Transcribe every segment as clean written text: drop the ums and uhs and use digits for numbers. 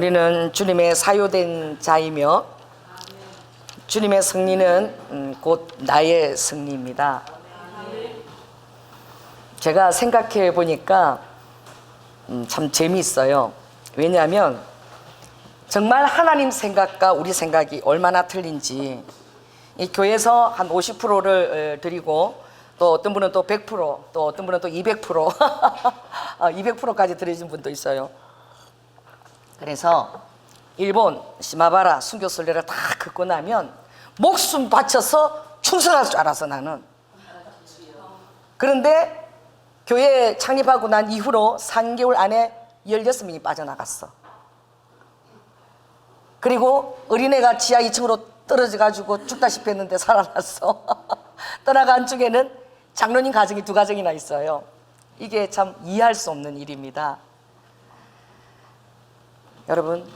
우리는 주님의 사유된 자이며 주님의 승리는 곧 나의 승리입니다. 제가 생각해 보니까 참 재미있어요. 왜냐하면 정말 하나님 생각과 우리 생각이 얼마나 틀린지, 이 교회에서 한 50%를 드리고 또 어떤 분은 또 100%, 또 어떤 분은 또 200% 200%까지 드리신 분도 있어요. 그래서 일본 시마바라 순교순례를 다 긋고 나면 목숨 바쳐서 충성할 줄 알아서 나는. 그런데 교회 창립하고 난 이후로 3개월 안에 16명이 빠져나갔어. 그리고 어린애가 지하 2층으로 떨어져 가지고 죽다시피 했는데 살아났어. 떠나간 중에는 장로님 가정이 2가정이나 있어요. 이게 참 이해할 수 없는 일입니다. 여러분,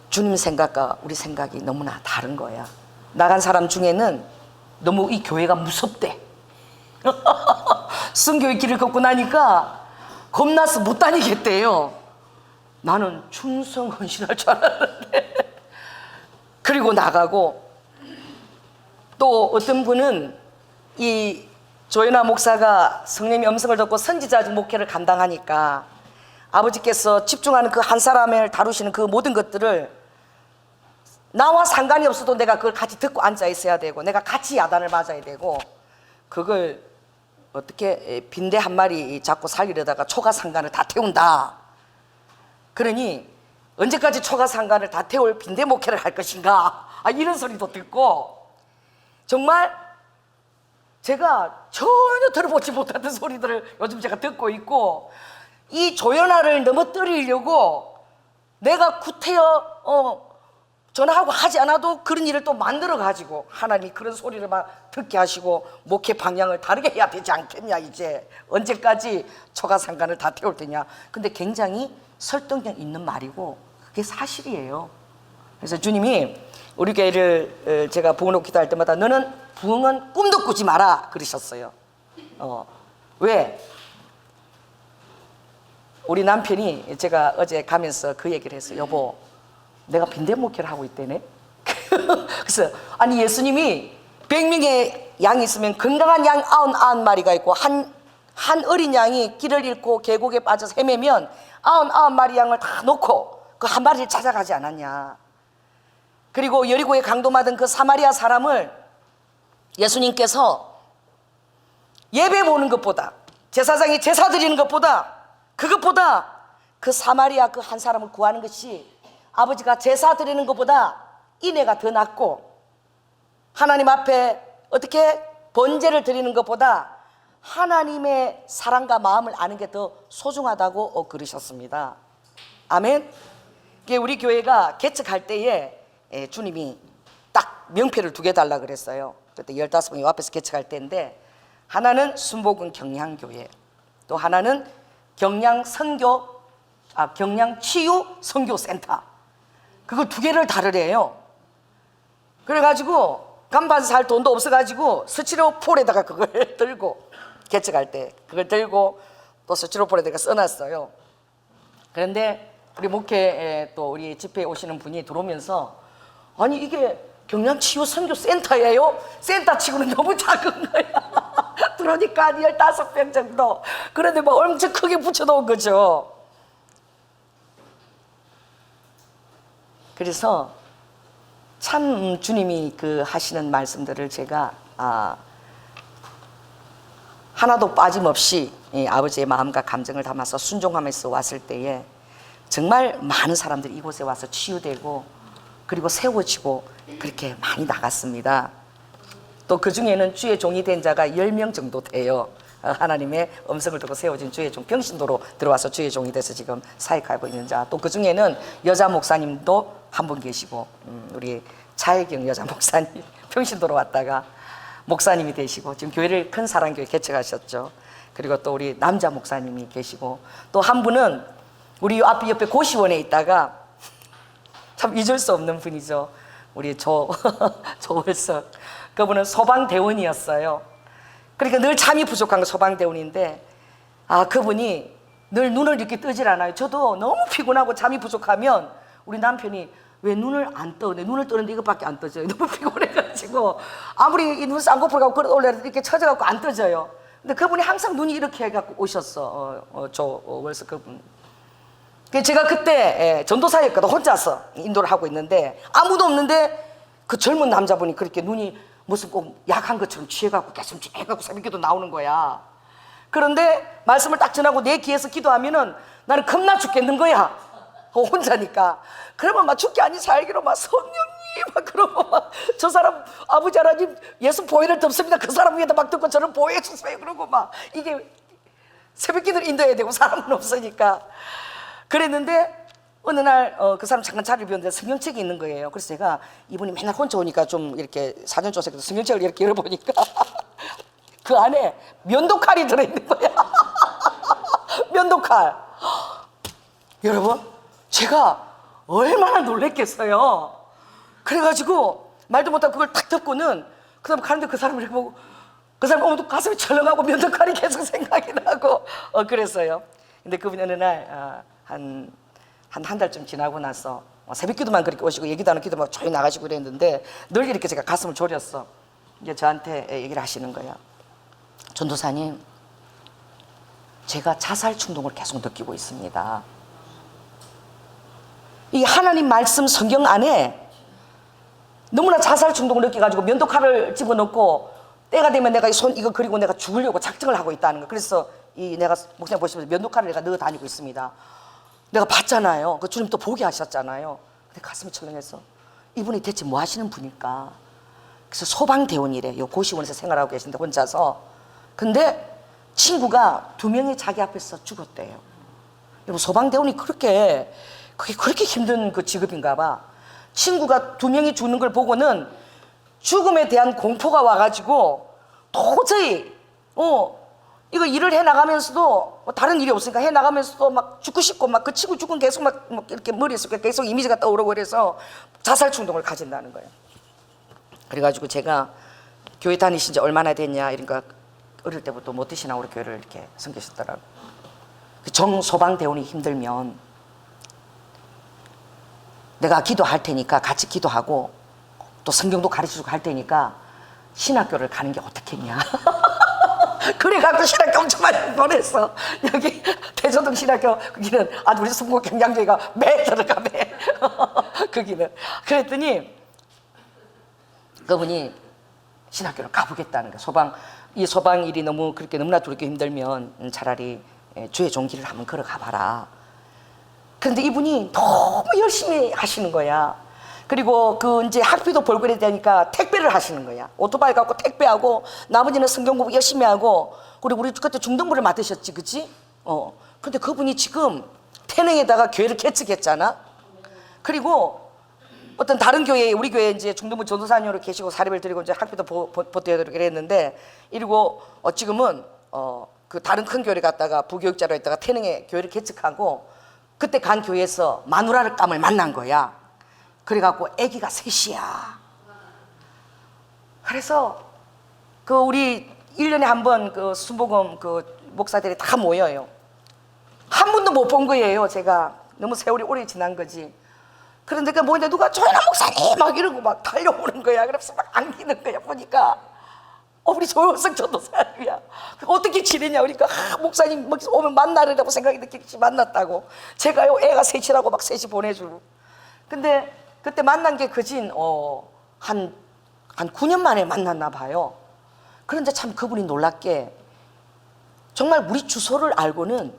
주님 생각과 우리 생각이 너무나 다른 거야. 나간 사람 중에는 너무 이 교회가 무섭대. 순교의 길을 걷고 나니까 겁나서 못 다니겠대요. 나는 충성 헌신할 줄 알았는데. 그리고 나가고, 또 어떤 분은 이 조연아 목사가 성령의 음성을 듣고 선지자 목회를 감당하니까 아버지께서 집중하는 그 한 사람을 다루시는 그 모든 것들을 나와 상관이 없어도 내가 그걸 같이 듣고 앉아 있어야 되고, 내가 같이 야단을 맞아야 되고, 그걸 어떻게 빈대 한 마리 잡고 살리려다가 초가상간을 다 태운다. 그러니 언제까지 초가상간을 다 태울 빈대 목회를 할 것인가, 이런 소리도 듣고, 정말 제가 전혀 들어보지 못했던 소리들을 요즘 제가 듣고 있고, 이 조연아를 넘어뜨리려고 내가 구태여 전화하고 하지 않아도 그런 일을 또 만들어 가지고 하나님이 그런 소리를 막 듣게 하시고 목회 방향을 다르게 해야 되지 않겠냐. 이제 언제까지 초가상간을 다 태울 테냐. 근데 굉장히 설득력 있는 말이고 그게 사실이에요. 그래서 주님이 우리 교회를 제가 부흥록 기도할 때마다 너는 부흥은 꿈도 꾸지 마라 그러셨어요. 왜? 우리 남편이 제가 어제 가면서 그 얘기를 했어요. 여보, 내가 빈대 목회를 하고 있대네. 그래서 아니, 예수님이 100명의 양이 있으면 건강한 양 99마리가 있고 한 어린 양이 길을 잃고 계곡에 빠져서 헤매면 99마리 양을 다 놓고 그 한 마리를 찾아가지 않았냐. 그리고 여리고에 강도받은 그 사마리아 사람을 예수님께서 예배 보는 것보다, 제사장이 제사 드리는 것보다, 그것보다 그 사마리아 그 한 사람을 구하는 것이 아버지가 제사 드리는 것보다 인애가 더 낫고, 하나님 앞에 어떻게 번제를 드리는 것보다 하나님의 사랑과 마음을 아는 게 더 소중하다고 그러셨습니다. 아멘. 우리 교회가 개척할 때에 주님이 딱 명패를 2개 달라 그랬어요. 그때 15명이 앞에서 개척할 때인데, 하나는 순복음 경량교회, 또 하나는 경량 치유 선교센터. 그거 2개를 다르래요. 그래가지고 간판 살 돈도 없어가지고 스티로폴에다가 그걸 들고, 개척할 때 그걸 들고 또 스티로폴에다가 써놨어요. 그런데 우리 목회 또 우리 집회에 오시는 분이 들어오면서, 아니 이게 경량치유선교센터예요? 센터 치고는 너무 작은 거야. 들어오니까 한 15병 정도. 그런데 뭐 엄청 크게 붙여놓은 거죠. 그래서 참 주님이 그 하시는 말씀들을 제가 하나도 빠짐없이 아버지의 마음과 감정을 담아서 순종하면서 왔을 때에 정말 많은 사람들이 이곳에 와서 치유되고 그리고 세워지고 그렇게 많이 나갔습니다. 또 그 중에는 주의 종이 된 자가 10명 정도 돼요. 하나님의 음성을 듣고 세워진 주의 종, 평신도로 들어와서 주의 종이 돼서 지금 사역하고 있는 자, 또 그 중에는 여자 목사님도 한 분 계시고, 우리 차혜경 여자 목사님 평신도로 왔다가 목사님이 되시고 지금 교회를 큰 사랑교회 개척하셨죠. 그리고 또 우리 남자 목사님이 계시고, 또 한 분은 우리 앞에 옆에 고시원에 있다가 참 잊을 수 없는 분이죠. 우리 조월석. 그분은 소방대원이었어요. 그러니까 늘 잠이 부족한 소방대원인데, 그분이 늘 눈을 이렇게 뜨질 않아요. 저도 너무 피곤하고 잠이 부족하면 우리 남편이 왜 눈을 안 떠? 내 눈을 뜨는데 이것밖에 안 떠져요. 너무 피곤해가지고 아무리 이 눈 쌍꺼풀 갖고 끌어올려도 이렇게 쳐져갖고 안 떠져요. 근데 그분이 항상 눈이 이렇게 해갖고 오셨어. 월서 그분. 제가 그때 전도사였거든. 혼자서 인도를 하고 있는데 아무도 없는데 그 젊은 남자분이 그렇게 눈이 무슨 꼭 약한 것처럼 취해갖고 계속 취해갖고 새벽기도 나오는 거야. 그런데 말씀을 딱 전하고 내 귀에서 기도하면은 나는 겁나 죽겠는 거야. 혼자니까. 그러면 막 죽기 아니 살기로 막 성령님 막 그러고 막 저 사람 아버지 하나님 예수 보혈을 덮습니다. 그 사람 위에다 막 듣고 저를 보호해 주세요. 그러고 막 이게 새벽기도를 인도해야 되고 사람은 없으니까 그랬는데 어느 날 그 사람 잠깐 자리를 비웠는데 성경책이 있는 거예요. 그래서 제가 이분이 맨날 혼자 오니까 좀 이렇게 사전 조사해서 성경책을 이렇게 열어보니까 그 안에 면도칼이 들어있는 거야. 면도칼. 여러분 제가 얼마나 놀랬겠어요. 그래가지고 말도 못하고 그걸 탁 덮고는 그 다음에 가는데 그 사람을 이렇게 보고 그 사람 오면 가슴이 철렁하고 면도칼이 계속 생각이 나고 그랬어요. 근데 그분이 어느 날 한 달쯤 지나고 나서 새벽기도만 그렇게 오시고 얘기도 안 하고 기도만 조용히 나가시고 그랬는데 늘 이렇게 제가 가슴을 졸였어. 이제 저한테 얘기를 하시는 거야. 전도사님, 제가 자살 충동을 계속 느끼고 있습니다. 이 하나님 말씀 성경 안에 너무나 자살 충동을 느껴가지고 면도칼을 집어넣고 때가 되면 내가 손 이거 그리고 내가 죽으려고 작정을 하고 있다는 거. 그래서 내가 목사님 보시면서 면도칼을 내가 넣어 다니고 있습니다. 내가 봤잖아요. 그 주님 또 보게 하셨잖아요. 근데 가슴이 철렁해서 이분이 대체 뭐 하시는 분일까? 그래서 소방대원이래. 요 고시원에서 생활하고 계신데 혼자서. 근데 친구가 2명이 자기 앞에서 죽었대요. 여러분 소방대원이 그게 그렇게 힘든 그 직업인가 봐. 친구가 2명이 죽는 걸 보고는 죽음에 대한 공포가 와가지고 도저히 이거 일을 해나가면서도 다른 일이 없으니까 해나가면서도 막 죽고 싶고 막 그 친구 죽은 계속 막 이렇게 머릿속에 계속 이미지가 떠오르고 그래서 자살 충동을 가진다는 거예요. 그래가지고 제가 교회 다니신 지 얼마나 됐냐 이러니까 어릴 때부터 못 드시나 우리 교회를 이렇게 섬기셨더라고. 정소방대원이 힘들면 내가 기도할 테니까 같이 기도하고 또 성경도 가르쳐주고 할 테니까 신학교를 가는 게 어떻겠냐. 그래갖고 신학교 엄청 많이 보냈어. 여기 대조동 신학교 거기는 아주 우리 순국 경장교회가 매 들어가 매. 거기는 그랬더니 그분이 신학교를 가보겠다는 거야. 이 소방 일이 너무 그렇게 너무나 두렵게 힘들면 차라리 주의 종기를 한번 걸어가 봐라. 그런데 이분이 너무 열심히 하시는 거야. 그리고 이제 학비도 벌고 그래야 되니까 택배를 하시는 거야. 오토바이 갖고 택배하고 나머지는 성경 공부 열심히 하고 그리고 우리 그때 중등부를 맡으셨지, 그치? 근데 그분이 지금 태릉에다가 교회를 개척했잖아. 그리고 어떤 다른 교회에 우리 교회에 이제 중등부 전도사님으로 계시고 사립을 드리고 이제 학비도 보태드리고 그랬는데 이러고 지금은 그 다른 큰 교회를 갔다가 부교육자로 했다가 태릉에 교회를 개척하고 그때 간 교회에서 마누라를 감을 만난 거야. 그래갖고 아기가 셋이야. 그래서 우리 1년에 한 번 순복음 목사들이 다 모여요. 한 번도 못 본 거예요. 제가 너무 세월이 오래 지난 거지. 그런데 뭐냐 누가 조현아 목사님 막 이러고 막 달려오는 거야. 그래서 막 안기는 거야. 보니까 우리 조영석 전도사님이야. 어떻게 지내냐 그러니까 목사님 오면 만나려고 생각이 느끼지 만났다고. 제가요 애가 셋이라고 막 셋이 보내주고. 근데 그때 만난 게 그진 한 9년 만에 만났나 봐요. 그런데 참 그분이 놀랍게 정말 우리 주소를 알고는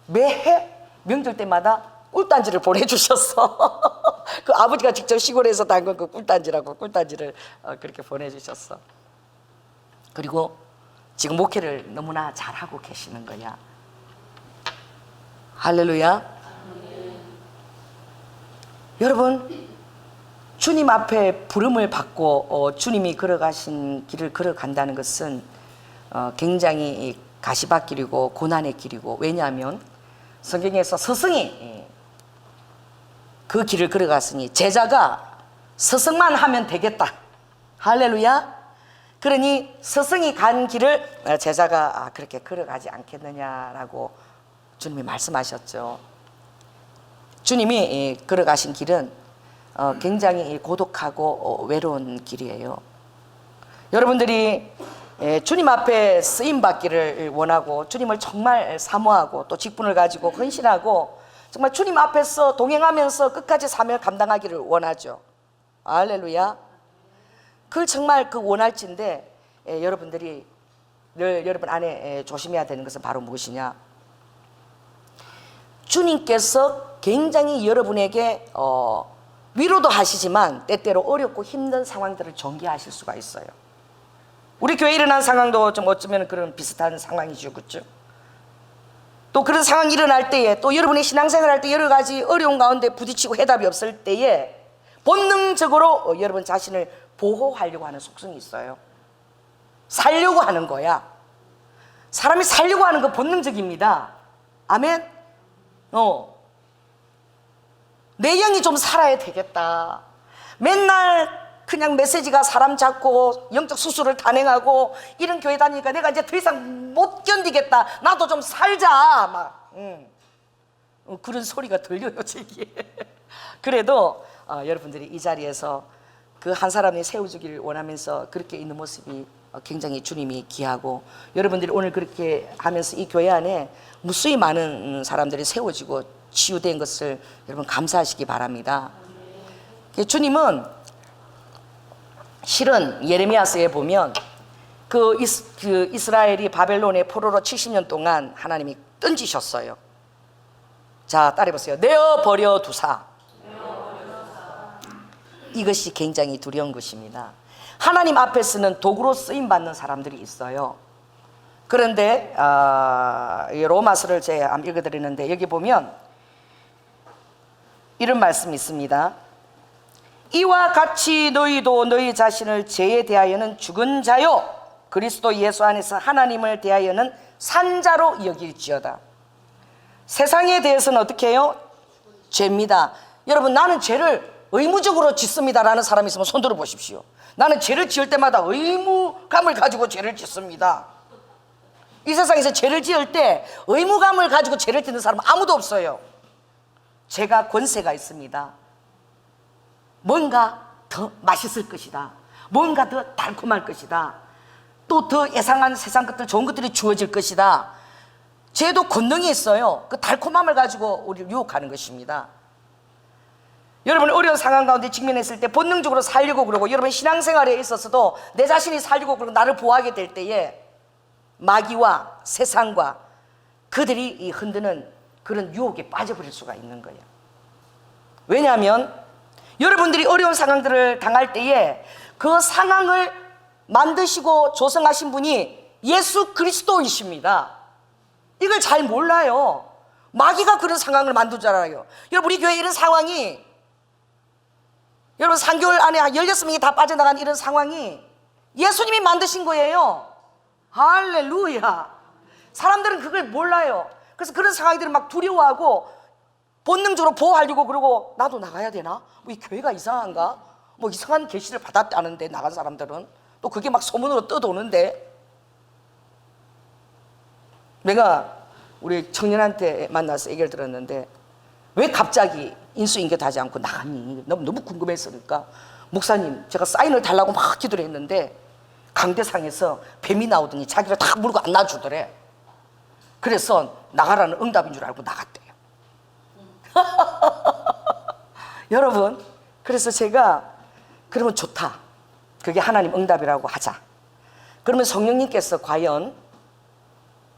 매해 명절 때마다 꿀단지를 보내주셨어. 그 아버지가 직접 시골에서 담근 그 꿀단지를 그렇게 보내주셨어. 그리고 지금 목회를 너무나 잘하고 계시는 거야. 할렐루야. 여러분 주님 앞에 부름을 받고 주님이 걸어가신 길을 걸어간다는 것은 굉장히 가시밭길이고 고난의 길이고, 왜냐하면 성경에서 스승이 그 길을 걸어갔으니 제자가 스승만 하면 되겠다. 할렐루야. 그러니 스승이 간 길을 제자가 그렇게 걸어가지 않겠느냐라고 주님이 말씀하셨죠. 주님이 걸어가신 길은 굉장히 고독하고 외로운 길이에요. 여러분들이 주님 앞에 쓰임받기를 원하고 주님을 정말 사모하고 또 직분을 가지고 헌신하고 정말 주님 앞에서 동행하면서 끝까지 사명을 감당하기를 원하죠. 할렐루야. 그걸 정말 원할진데 여러분들이 늘 여러분 안에 조심해야 되는 것은 바로 무엇이냐? 주님께서 굉장히 여러분에게 위로도 하시지만 때때로 어렵고 힘든 상황들을 전개하실 수가 있어요. 우리 교회에 일어난 상황도 좀 어쩌면 그런 비슷한 상황이죠. 그렇죠? 또 그런 상황이 일어날 때에 또 여러분의 신앙생활 할 때 여러 가지 어려운 가운데 부딪히고 해답이 없을 때에 본능적으로 여러분 자신을 보호하려고 하는 속성이 있어요. 살려고 하는 거야. 사람이 살려고 하는 거 본능적입니다. 아멘. 내 영이 좀 살아야 되겠다. 맨날 그냥 메시지가 사람 잡고 영적 수술을 단행하고 이런 교회 다니니까 내가 이제 더 이상 못 견디겠다. 나도 좀 살자. 막 그런 소리가 들려요, 제게. 그래도 여러분들이 이 자리에서 그 한 사람이 세워주기를 원하면서 그렇게 있는 모습이 굉장히 주님이 귀하고, 여러분들이 오늘 그렇게 하면서 이 교회 안에 무수히 많은 사람들이 세워지고 치유된 것을 여러분 감사하시기 바랍니다. 주님은 실은 예레미야서에 보면 그 이스라엘이 바벨론의 포로로 70년 동안 하나님이 던지셨어요. 자, 따라해보세요. 내어 버려 두사. 이것이 굉장히 두려운 것입니다. 하나님 앞에서는 도구로 쓰임받는 사람들이 있어요. 그런데 로마서를 제가 읽어드리는데 여기 보면 이런 말씀이 있습니다. 이와 같이 너희도 너희 자신을 죄에 대하여는 죽은 자요 그리스도 예수 안에서 하나님을 대하여는 산 자로 여길지어다. 세상에 대해서는 어떻게 해요? 죄입니다. 여러분, 나는 죄를 의무적으로 짓습니다 라는 사람이 있으면 손 들어 보십시오. 나는 죄를 지을 때마다 의무감을 가지고 죄를 짓습니다. 이 세상에서 죄를 지을 때 의무감을 가지고 죄를 짓는 사람은 아무도 없어요. 죄가 권세가 있습니다. 뭔가 더 맛있을 것이다. 뭔가 더 달콤할 것이다. 또 더 예상한 세상 것들, 좋은 것들이 주어질 것이다. 죄도 권능이 있어요. 그 달콤함을 가지고 우리를 유혹하는 것입니다. 여러분이 어려운 상황 가운데 직면했을 때 본능적으로 살려고 그러고, 여러분 신앙생활에 있어서도 내 자신이 살려고 그러고 나를 보호하게 될 때에 마귀와 세상과 그들이 흔드는 그런 유혹에 빠져버릴 수가 있는 거예요. 왜냐하면 여러분들이 어려운 상황들을 당할 때에 그 상황을 만드시고 조성하신 분이 예수 그리스도이십니다. 이걸 잘 몰라요. 마귀가 그런 상황을 만들잖아요. 여러분, 우리 교회 이런 상황이, 여러분 3개월 안에 16명이 다 빠져나간 이런 상황이 예수님이 만드신 거예요. 할렐루야. 사람들은 그걸 몰라요. 그래서 그런 상황들을 막 두려워하고 본능적으로 보호하려고 그러고, 나도 나가야 되나? 뭐 이 교회가 이상한가? 뭐 이상한 계시를 받았다는데 나간 사람들은 또 그게 막 소문으로 떠도는데, 내가 우리 청년한테 만나서 얘기를 들었는데 왜 갑자기 인수인계하지 않고 나갔니? 너무 궁금했으니까, 목사님 제가 사인을 달라고 막 기도를 했는데 강대상에서 뱀이 나오더니 자기를 다 물고 안 놔주더래. 그래서 나가라는 응답인 줄 알고 나갔대요. 여러분, 그래서 제가 그러면 좋다, 그게 하나님 응답이라고 하자. 그러면 성령님께서 과연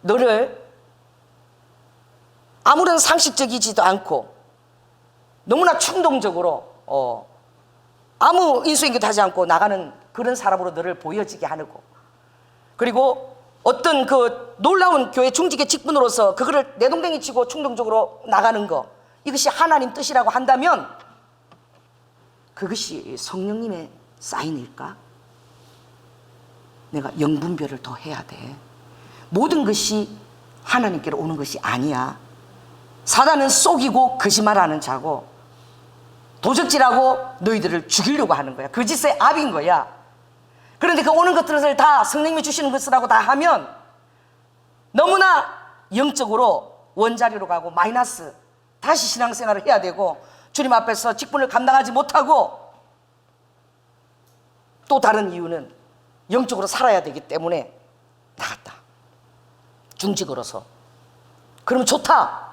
너를 아무런 상식적이지도 않고 너무나 충동적으로 아무 인수인계도 하지 않고 나가는 그런 사람으로 너를 보여지게 하고, 그리고 어떤 그 놀라운 교회 중직의 직분으로서 그거를 내동댕이 치고 충동적으로 나가는 거, 이것이 하나님 뜻이라고 한다면 그것이 성령님의 사인일까? 내가 영분별을 더 해야 돼. 모든 것이 하나님께로 오는 것이 아니야. 사단은 속이고 거짓말하는 자고 도적질하고 너희들을 죽이려고 하는 거야. 그 짓의 압인 거야. 그런데 그 오는 것들을 다 성령님이 주시는 것이라고 다 하면 너무나 영적으로 원자리로 가고 마이너스, 다시 신앙생활을 해야 되고 주님 앞에서 직분을 감당하지 못하고 또 다른 이유는 영적으로 살아야 되기 때문에 나갔다. 중직으로서. 그러면 좋다.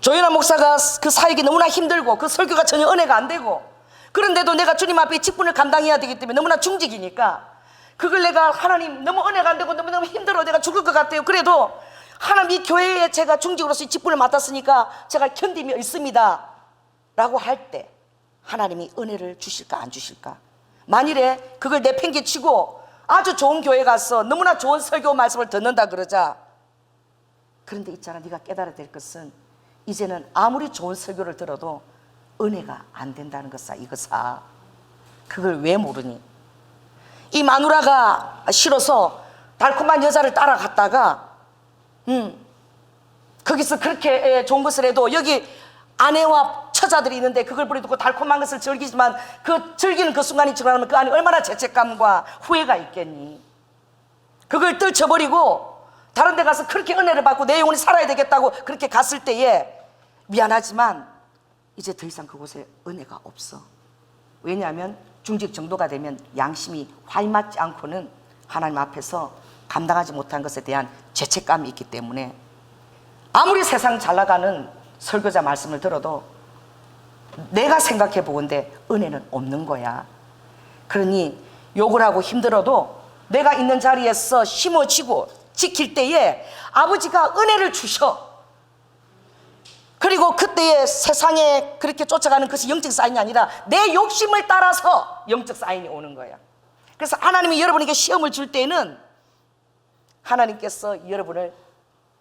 조연아 목사가 그 사역이 너무나 힘들고 그 설교가 전혀 은혜가 안 되고 그런데도 내가 주님 앞에 직분을 감당해야 되기 때문에 너무나 중직이니까 그걸 내가 하나님 너무 은혜가 안 되고 너무너무 힘들어 내가 죽을 것 같아요. 그래도 하나님 이 교회에 제가 중직으로서 이 직분을 맡았으니까 제가 견디며 있습니다 라고 할 때 하나님이 은혜를 주실까 안 주실까? 만일에 그걸 내팽개치고 아주 좋은 교회 가서 너무나 좋은 설교 말씀을 듣는다 그러자, 그런데 있잖아, 네가 깨달아야 될 것은 이제는 아무리 좋은 설교를 들어도 은혜가 안 된다는 것사. 이거사. 그걸 왜 모르니? 이 마누라가 싫어서 달콤한 여자를 따라갔다가 거기서 그렇게 좋은 것을 해도 여기 아내와 처자들이 있는데 그걸 버리고 달콤한 것을 즐기지만 그 즐기는 그 순간이 지나면 그 안에 얼마나 죄책감과 후회가 있겠니? 그걸 떨쳐버리고 다른 데 가서 그렇게 은혜를 받고 내 영혼이 살아야 되겠다고 그렇게 갔을 때에 미안하지만 이제 더 이상 그곳에 은혜가 없어. 왜냐하면 중직 정도가 되면 양심이 활맞지 않고는 하나님 앞에서 감당하지 못한 것에 대한 죄책감이 있기 때문에 아무리 세상 잘 나가는 설교자 말씀을 들어도 내가 생각해 보건대 은혜는 없는 거야. 그러니 욕을 하고 힘들어도 내가 있는 자리에서 심어지고 지킬 때에 아버지가 은혜를 주셔. 그리고 그때에 세상에 그렇게 쫓아가는 것이 영적 사인이 아니라 내 욕심을 따라서 영적 사인이 오는 거야. 그래서 하나님이 여러분에게 시험을 줄 때는 하나님께서 여러분을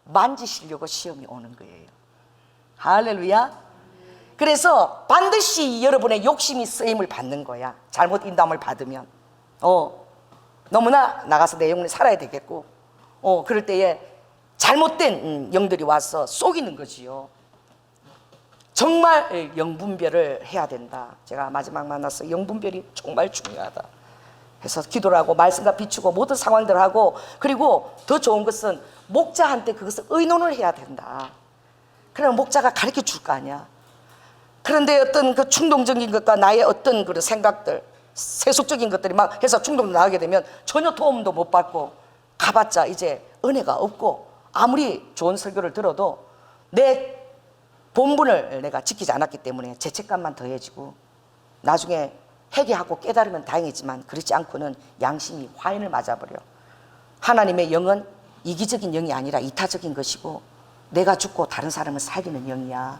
만지시려고 시험이 오는 거예요. 할렐루야. 그래서 반드시 여러분의 욕심이 쓰임을 받는 거야. 잘못 인도함을 받으면 너무나 나가서 내 영혼이 살아야 되겠고 그럴 때에 잘못된 영들이 와서 속이는 거지요. 정말 영분별을 해야 된다. 제가 마지막 만나서 영분별이 정말 중요하다 해서 기도를 하고 말씀과 비추고 모든 상황들을 하고, 그리고 더 좋은 것은 목자한테 그것을 의논을 해야 된다. 그러면 목자가 가르쳐 줄 거 아니야. 그런데 어떤 그 충동적인 것과 나의 어떤 그런 생각들, 세속적인 것들이 막 해서 충동도 나가게 되면 전혀 도움도 못 받고 가봤자 이제 은혜가 없고 아무리 좋은 설교를 들어도 내 본분을 내가 지키지 않았기 때문에 죄책감만 더해지고 나중에 회개하고 깨달으면 다행이지만 그렇지 않고는 양심이 화인을 맞아버려. 하나님의 영은 이기적인 영이 아니라 이타적인 것이고 내가 죽고 다른 사람을 살리는 영이야.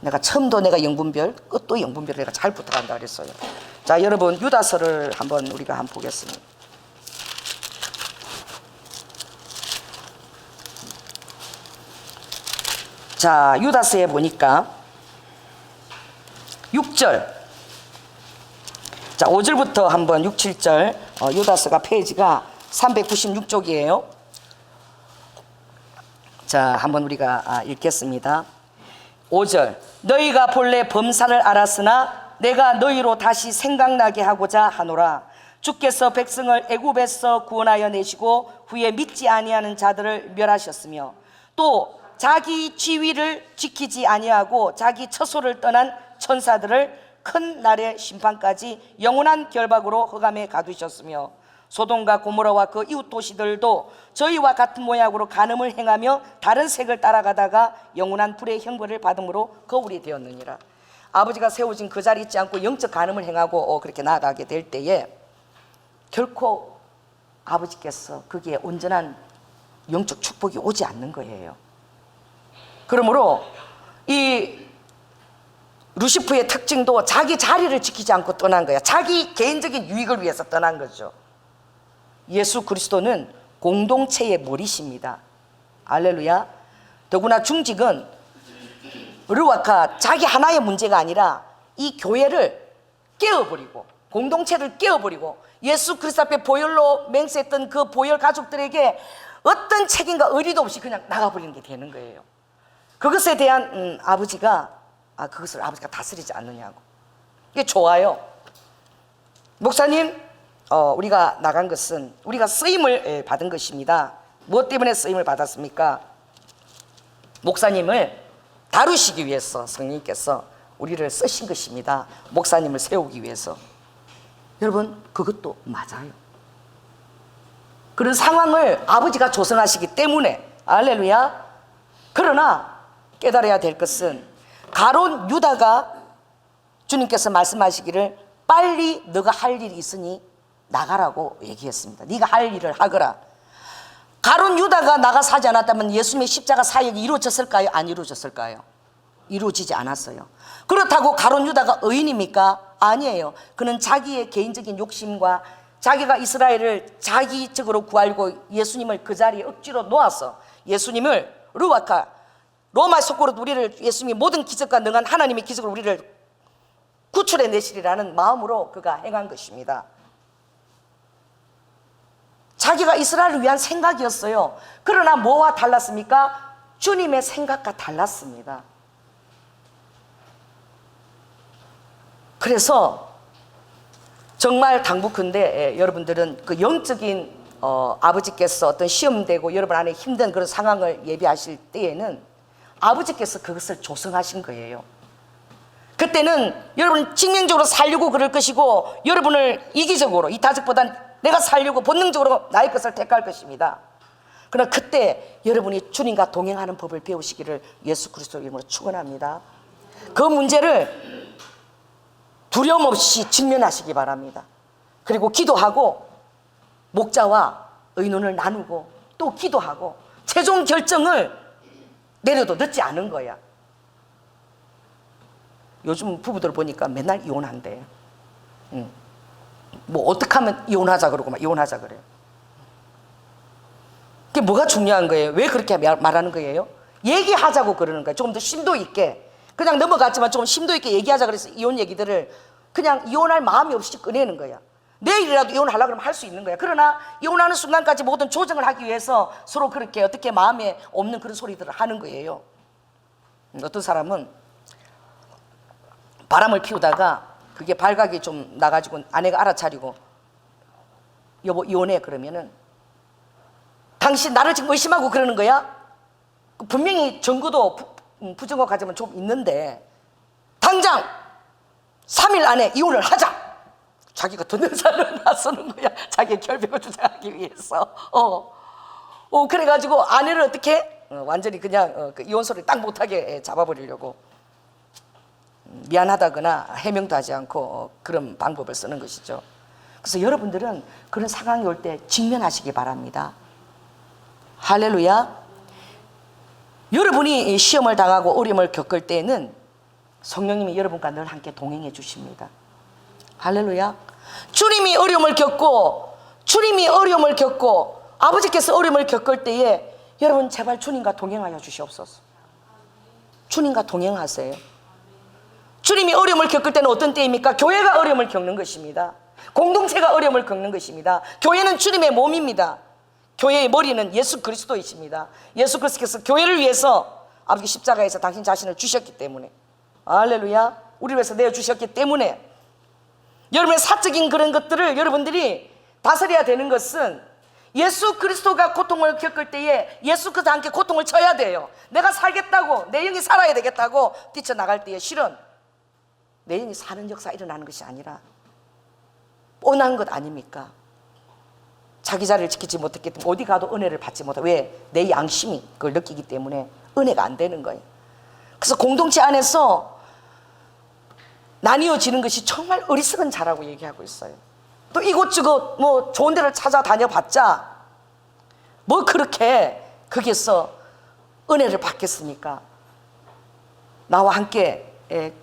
내가 처음도 내가 영분별, 끝도 영분별을 내가 잘 부탁한다 그랬어요. 자, 여러분 유다서를 한번 우리가 한번 보겠습니다. 자, 유다서에 보니까 6절, 자 5절부터 한번 6, 7절 유다서가 페이지가 396쪽이에요. 자, 한번 우리가 읽겠습니다. 5절, 너희가 본래 범사를 알았으나 내가 너희로 다시 생각나게 하고자 하노라. 주께서 백성을 애굽에서 구원하여 내시고 후에 믿지 아니하는 자들을 멸하셨으며 또 자기 지위를 지키지 아니하고 자기 처소를 떠난 천사들을 큰 날의 심판까지 영원한 결박으로 흑암에 가두셨으며 소돔과 고모라와 그 이웃 도시들도 저희와 같은 모양으로 간음을 행하며 다른 색을 따라가다가 영원한 불의 형벌을 받음으로 거울이 되었느니라. 아버지가 세워진 그 자리 있지 않고 영적 간음을 행하고 그렇게 나아가게 될 때에 결코 아버지께서 거기에 온전한 영적 축복이 오지 않는 거예요. 그러므로 이 루시프의 특징도 자기 자리를 지키지 않고 떠난 거야. 자기 개인적인 유익을 위해서 떠난 거죠. 예수 그리스도는 공동체의 머리십니다. 할렐루야. 더구나 중직은 르와카, 자기 하나의 문제가 아니라 이 교회를 깨어버리고 공동체를 깨어버리고 예수 그리스도 앞에 보혈로 맹세했던 그 보혈 가족들에게 어떤 책임과 의리도 없이 그냥 나가버리는 게 되는 거예요. 그것에 대한 그것을 아버지가 다스리지 않느냐고. 이게 좋아요. 목사님, 우리가 나간 것은 우리가 쓰임을 받은 것입니다. 무엇 때문에 쓰임을 받았습니까? 목사님을 다루시기 위해서 성령님께서 우리를 쓰신 것입니다. 목사님을 세우기 위해서. 여러분, 그것도 맞아요. 그런 상황을 아버지가 조성하시기 때문에, 할렐루야. 그러나 깨달아야 될 것은, 가룟 유다가 주님께서 말씀하시기를 빨리 너가 할 일이 있으니 나가라고 얘기했습니다. 네가 할 일을 하거라. 가룟 유다가 나가서 하지 않았다면 예수님의 십자가 사역이 이루어졌을까요? 안 이루어졌을까요? 이루어지지 않았어요. 그렇다고 가룟 유다가 의인입니까? 아니에요. 그는 자기의 개인적인 욕심과 자기가 이스라엘을 자기적으로 구하려고 예수님을 그 자리에 억지로 놓아서 예수님을 루아카, 로마 속으로 우리를, 예수님이 모든 기적과 능한 하나님의 기적으로 우리를 구출해 내시리라는 마음으로 그가 행한 것입니다. 자기가 이스라엘을 위한 생각이었어요. 그러나 뭐와 달랐습니까? 주님의 생각과 달랐습니다. 그래서 정말 당부컨대 여러분들은 그 영적인 아버지께서 어떤 시험되고 여러분 안에 힘든 그런 상황을 예비하실 때에는 아버지께서 그것을 조성하신 거예요. 그때는 여러분 직면적으로 살려고 그럴 것이고, 여러분을 이기적으로, 이타적보다는 내가 살려고 본능적으로 나의 것을 택할 것입니다. 그러나 그때 여러분이 주님과 동행하는 법을 배우시기를 예수 그리스도 이름으로 축원합니다. 그 문제를 두려움 없이 직면하시기 바랍니다. 그리고 기도하고 목자와 의논을 나누고 또 기도하고 최종 결정을 내려도 늦지 않은 거야. 요즘 부부들 보니까 맨날 이혼한대. 뭐 어떻게 하면 이혼하자 그러고 막 이혼하자 그래요. 그게 뭐가 중요한 거예요? 왜 그렇게 말하는 거예요? 얘기하자고 그러는 거예요. 조금 더 심도 있게. 그냥 넘어갔지만 조금 심도 있게 얘기하자 그래서 이혼 얘기들을 그냥 이혼할 마음이 없이 꺼내는 거야. 내일이라도 이혼하려고 그러면 할 수 있는 거야. 그러나 이혼하는 순간까지 모든 조정을 하기 위해서 서로 그렇게 어떻게 마음에 없는 그런 소리들을 하는 거예요. 어떤 사람은 바람을 피우다가 그게 발각이 좀 나가지고 아내가 알아차리고 여보 이혼해 그러면은 당신 나를 지금 의심하고 그러는 거야? 분명히 증거도 부증거 가지면 좀 있는데 당장 3일 안에 이혼을 하자. 자기가 듣는 사람을 나서는 거야. 자기의 결백을 주장하기 위해서. 그래가지고 아내를 어떻게 완전히 그냥 그 이혼 소리를 딱 못하게 잡아버리려고 미안하다거나 해명도 하지 않고 그런 방법을 쓰는 것이죠. 그래서 여러분들은 그런 상황이 올 때 직면하시기 바랍니다. 할렐루야. 여러분이 시험을 당하고 어려움을 겪을 때에는 성령님이 여러분과 늘 함께 동행해 주십니다. 할렐루야. 주님이 어려움을 겪고 아버지께서 어려움을 겪을 때에 여러분 제발 주님과 동행하여 주시옵소서. 주님과 동행하세요. 주님이 어려움을 겪을 때는 어떤 때입니까? 교회가 어려움을 겪는 것입니다. 공동체가 어려움을 겪는 것입니다. 교회는 주님의 몸입니다. 교회의 머리는 예수 그리스도이십니다. 예수 그리스도께서 교회를 위해서 아버지 십자가에서 당신 자신을 주셨기 때문에, 할렐루야, 우리를 위해서 내어주셨기 때문에 여러분의 사적인 그런 것들을 여러분들이 다스려야 되는 것은 예수 그리스도가 고통을 겪을 때에 예수 그리스도와 함께 고통을 쳐야 돼요. 내가 살겠다고, 내 영이 살아야 되겠다고 뛰쳐나갈 때에 실은 내 영이 사는 역사 일어나는 것이 아니라 뻔한 것 아닙니까? 자기 자리를 지키지 못했기 때문에 어디 가도 은혜를 받지 못하고, 왜? 내 양심이 그걸 느끼기 때문에 은혜가 안 되는 거예요. 그래서 공동체 안에서 나뉘어지는 것이 정말 어리석은 자라고 얘기하고 있어요. 또 이곳저곳 뭐 좋은 데를 찾아다녀 봤자 뭐 그렇게 거기에서 은혜를 받겠습니까? 나와 함께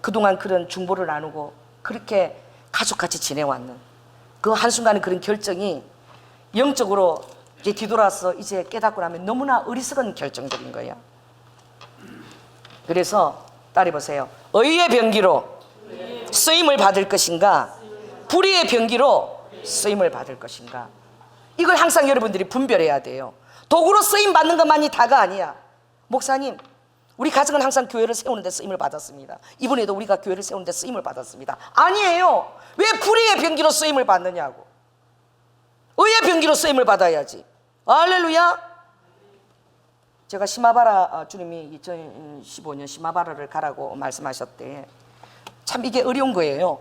그동안 그런 중보를 나누고 그렇게 가족같이 지내왔는 그 한순간의 그런 결정이 영적으로 이제 뒤돌아서 이제 깨닫고 나면 너무나 어리석은 결정적인 거예요. 그래서 따라해보세요. 의의 병기로 쓰임을 받을 것인가, 불의의 병기로 쓰임을 받을 것인가. 이걸 항상 여러분들이 분별해야 돼요. 도구로 쓰임 받는 것만이 다가 아니야. 목사님, 우리 가정은 항상 교회를 세우는 데 쓰임을 받았습니다. 이번에도 우리가 교회를 세우는 데 쓰임을 받았습니다. 아니에요. 왜 불의의 병기로 쓰임을 받느냐고. 의의 병기로 쓰임을 받아야지. 할렐루야. 제가 시마바라 주님이 2015년 시마바라를 가라고 말씀하셨대. 참 이게 어려운 거예요.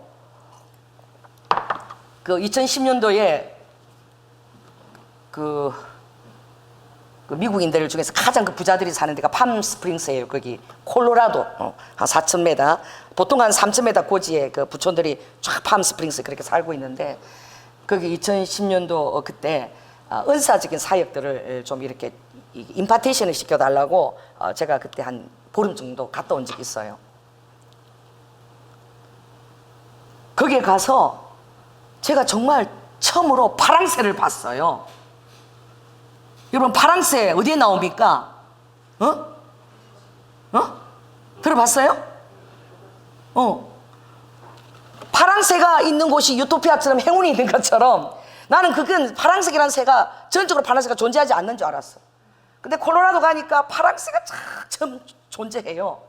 그 2010년도에 그 미국인들 중에서 가장 그 부자들이 사는 데가 팜스프링스예요. 거기 콜로라도 한 4,000m, 보통 한 3,000m 고지에 그 부촌들이 쫙 팜스프링스 그렇게 살고 있는데, 거기 2010년도 그때 은사적인 사역들을 좀 이렇게 임파테이션을 시켜달라고 제가 그때 한 보름 정도 갔다 온 적이 있어요. 거기에 가서 제가 정말 처음으로 파랑새를 봤어요. 여러분, 파랑새 어디에 나옵니까? 들어봤어요? 파랑새가 있는 곳이 유토피아처럼 행운이 있는 것처럼 나는 그건 파랑새라는 새가 전적으로 파랑새가 존재하지 않는 줄 알았어. 근데 콜로라도 가니까 파랑새가 참 존재해요.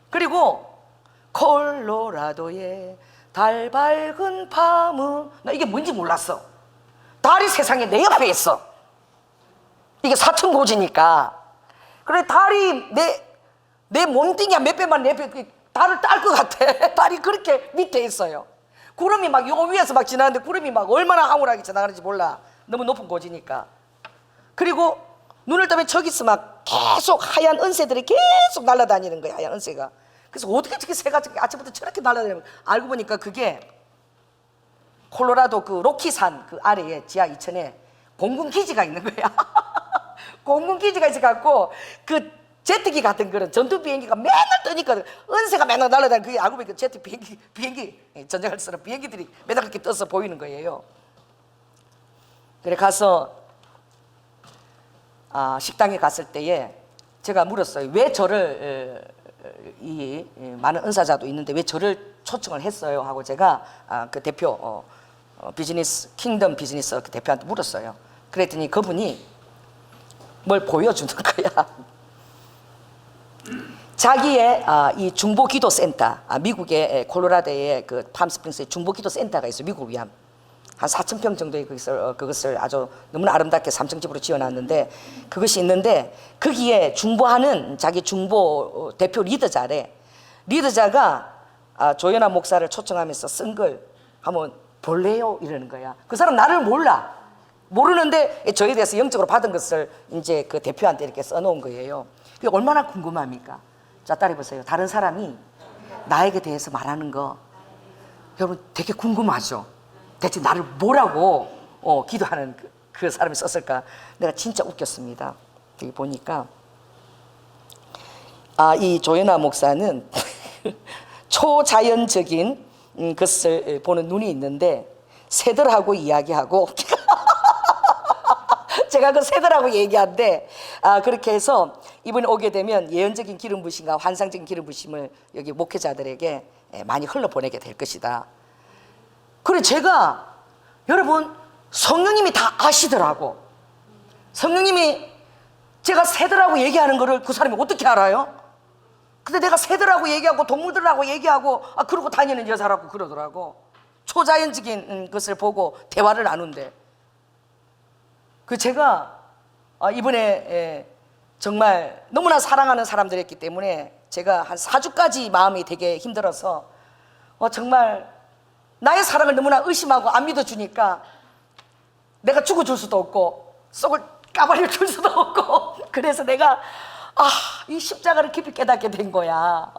그리고 콜로라도의 달 밝은 밤은, 나 이게 뭔지 몰랐어. 달이 세상에 내 옆에 있어. 이게 사천고지니까. 그래, 달이 내 몸뚱이야 몇 배만 내 옆에 달을 딸 것 같아. 달이 그렇게 밑에 있어요. 구름이 막 요 위에서 막 지나는데 구름이 막 얼마나 황홀하게 지나가는지 몰라. 너무 높은 고지니까. 그리고 눈을 뜨면 저기서 막 계속 하얀 은새들이 계속 날아다니는 거야. 하얀 은새가. 그래서 어떻게 저렇게 새가 아침부터 저렇게 날아다니는 거야. 알고 보니까 그게 콜로라도 그 로키산 그 아래에 지하 2층에 공군기지가 있는 거야. 공군기지가 있어갖고 그 제트기 같은 그런 전투 비행기가 맨날 뜨니까 은새가 맨날 날아다니는, 그게 알고 보니까 제트 비행기 전쟁할 수 있는 비행기들이 맨날 그렇게 떠서 보이는 거예요. 그래 가서 식당에 갔을 때에 제가 물었어요. 왜 저를 이 많은 은사자도 있는데 왜 저를 초청을 했어요? 하고 제가 그 대표 비즈니스 킹덤 비즈니스 그 대표한테 물었어요. 그랬더니 그분이 뭘 보여주는 거야. 자기의 이 중보기도센터, 미국의 콜로라도의 그 팜스프링스의 중보기도센터가 있어요. 미국을 위한 한 4,000평 정도의 그것을 아주 너무나 아름답게 3층 집으로 지어놨는데, 그것이 있는데 거기에 중보하는 자기 중보 대표 리더자래. 리더자가 조연아 목사를 초청하면서 쓴 걸 한번 볼래요? 이러는 거야. 그 사람 나를 모르는데 저에 대해서 영적으로 받은 것을 이제 그 대표한테 이렇게 써놓은 거예요. 그게 얼마나 궁금합니까? 자, 따라해보세요. 다른 사람이 나에게 대해서 말하는 거 여러분 되게 궁금하죠? 대체 나를 뭐라고 기도하는 그 사람이 썼을까? 내가 진짜 웃겼습니다. 여기 보니까 이 조연아 목사는 초자연적인 것을 보는 눈이 있는데 새들하고 이야기하고 제가 그 새들하고 얘기한데 그렇게 해서 이번에 오게 되면 예언적인 기름 부심과 환상적인 기름 부심을 여기 목회자들에게 많이 흘러보내게 될 것이다. 그래, 제가 여러분 성령님이 다 아시더라고. 성령님이 제가 새들하고 얘기하는 거를 그 사람이 어떻게 알아요? 근데 내가 새들하고 얘기하고 동물들하고 얘기하고 그러고 다니는 여자라고 그러더라고. 초자연적인 것을 보고 대화를 나눈대. 그 제가 이번에 정말 너무나 사랑하는 사람들이었기 때문에 제가 한 4주까지 마음이 되게 힘들어서 정말 나의 사랑을 너무나 의심하고 안 믿어주니까 내가 죽어줄 수도 없고 속을 까발려 줄 수도 없고, 그래서 내가 이 십자가를 깊이 깨닫게 된 거야.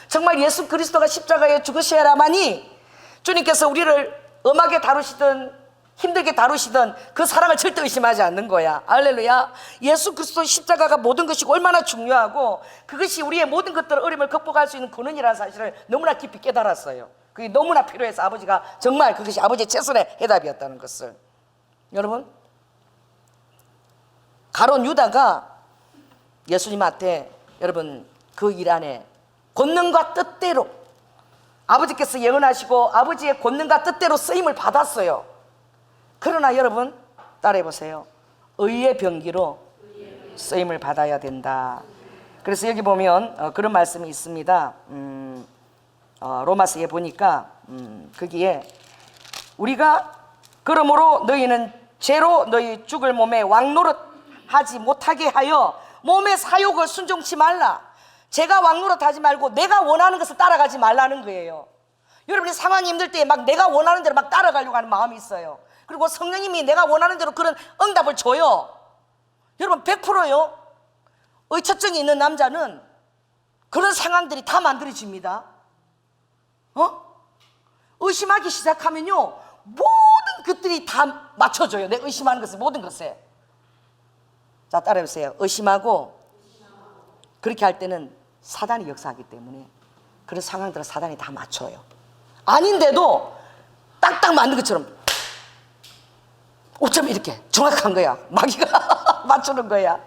정말 예수 그리스도가 십자가에 죽으셔야만이 주님께서 우리를 엄하게 다루시든 힘들게 다루시든 그 사랑을 절대 의심하지 않는 거야. 할렐루야. 예수 그리스도 십자가가 모든 것이고 얼마나 중요하고 그것이 우리의 모든 것들을 어려움을 극복할 수 있는 근원이라는 사실을 너무나 깊이 깨달았어요. 그게 너무나 필요해서 아버지가 정말 그것이 아버지의 최선의 해답이었다는 것을. 여러분, 가룟 유다가 예수님한테 여러분 그 일 안에 권능과 뜻대로 아버지께서 예언하시고 아버지의 권능과 뜻대로 쓰임을 받았어요. 그러나 여러분 따라해보세요. 의의 병기로 쓰임을 받아야 된다. 그래서 여기 보면 그런 말씀이 있습니다. 로마서에 보니까 거기에 우리가 그러므로 너희는 죄로 너희 죽을 몸에 왕노릇 하지 못하게 하여 몸의 사욕을 순종치 말라. 제가 왕노릇 하지 말고 내가 원하는 것을 따라가지 말라는 거예요. 여러분이 상황이 힘들 때 막 내가 원하는 대로 막 따라가려고 하는 마음이 있어요. 그리고 성령님이 내가 원하는 대로 그런 응답을 줘요. 여러분 100%요. 의처증이 있는 남자는 그런 상황들이 다 만들어집니다. 의심하기 시작하면요, 모든 것들이 다 맞춰져요. 내 의심하는 것을, 모든 것에. 자, 따라해보세요. 의심하고 그렇게 할 때는 사단이 역사하기 때문에 그런 상황들은 사단이 다 맞춰요. 아닌데도 딱딱 맞는 것처럼 어쩜 이렇게 정확한 거야. 마귀가 맞추는 거야.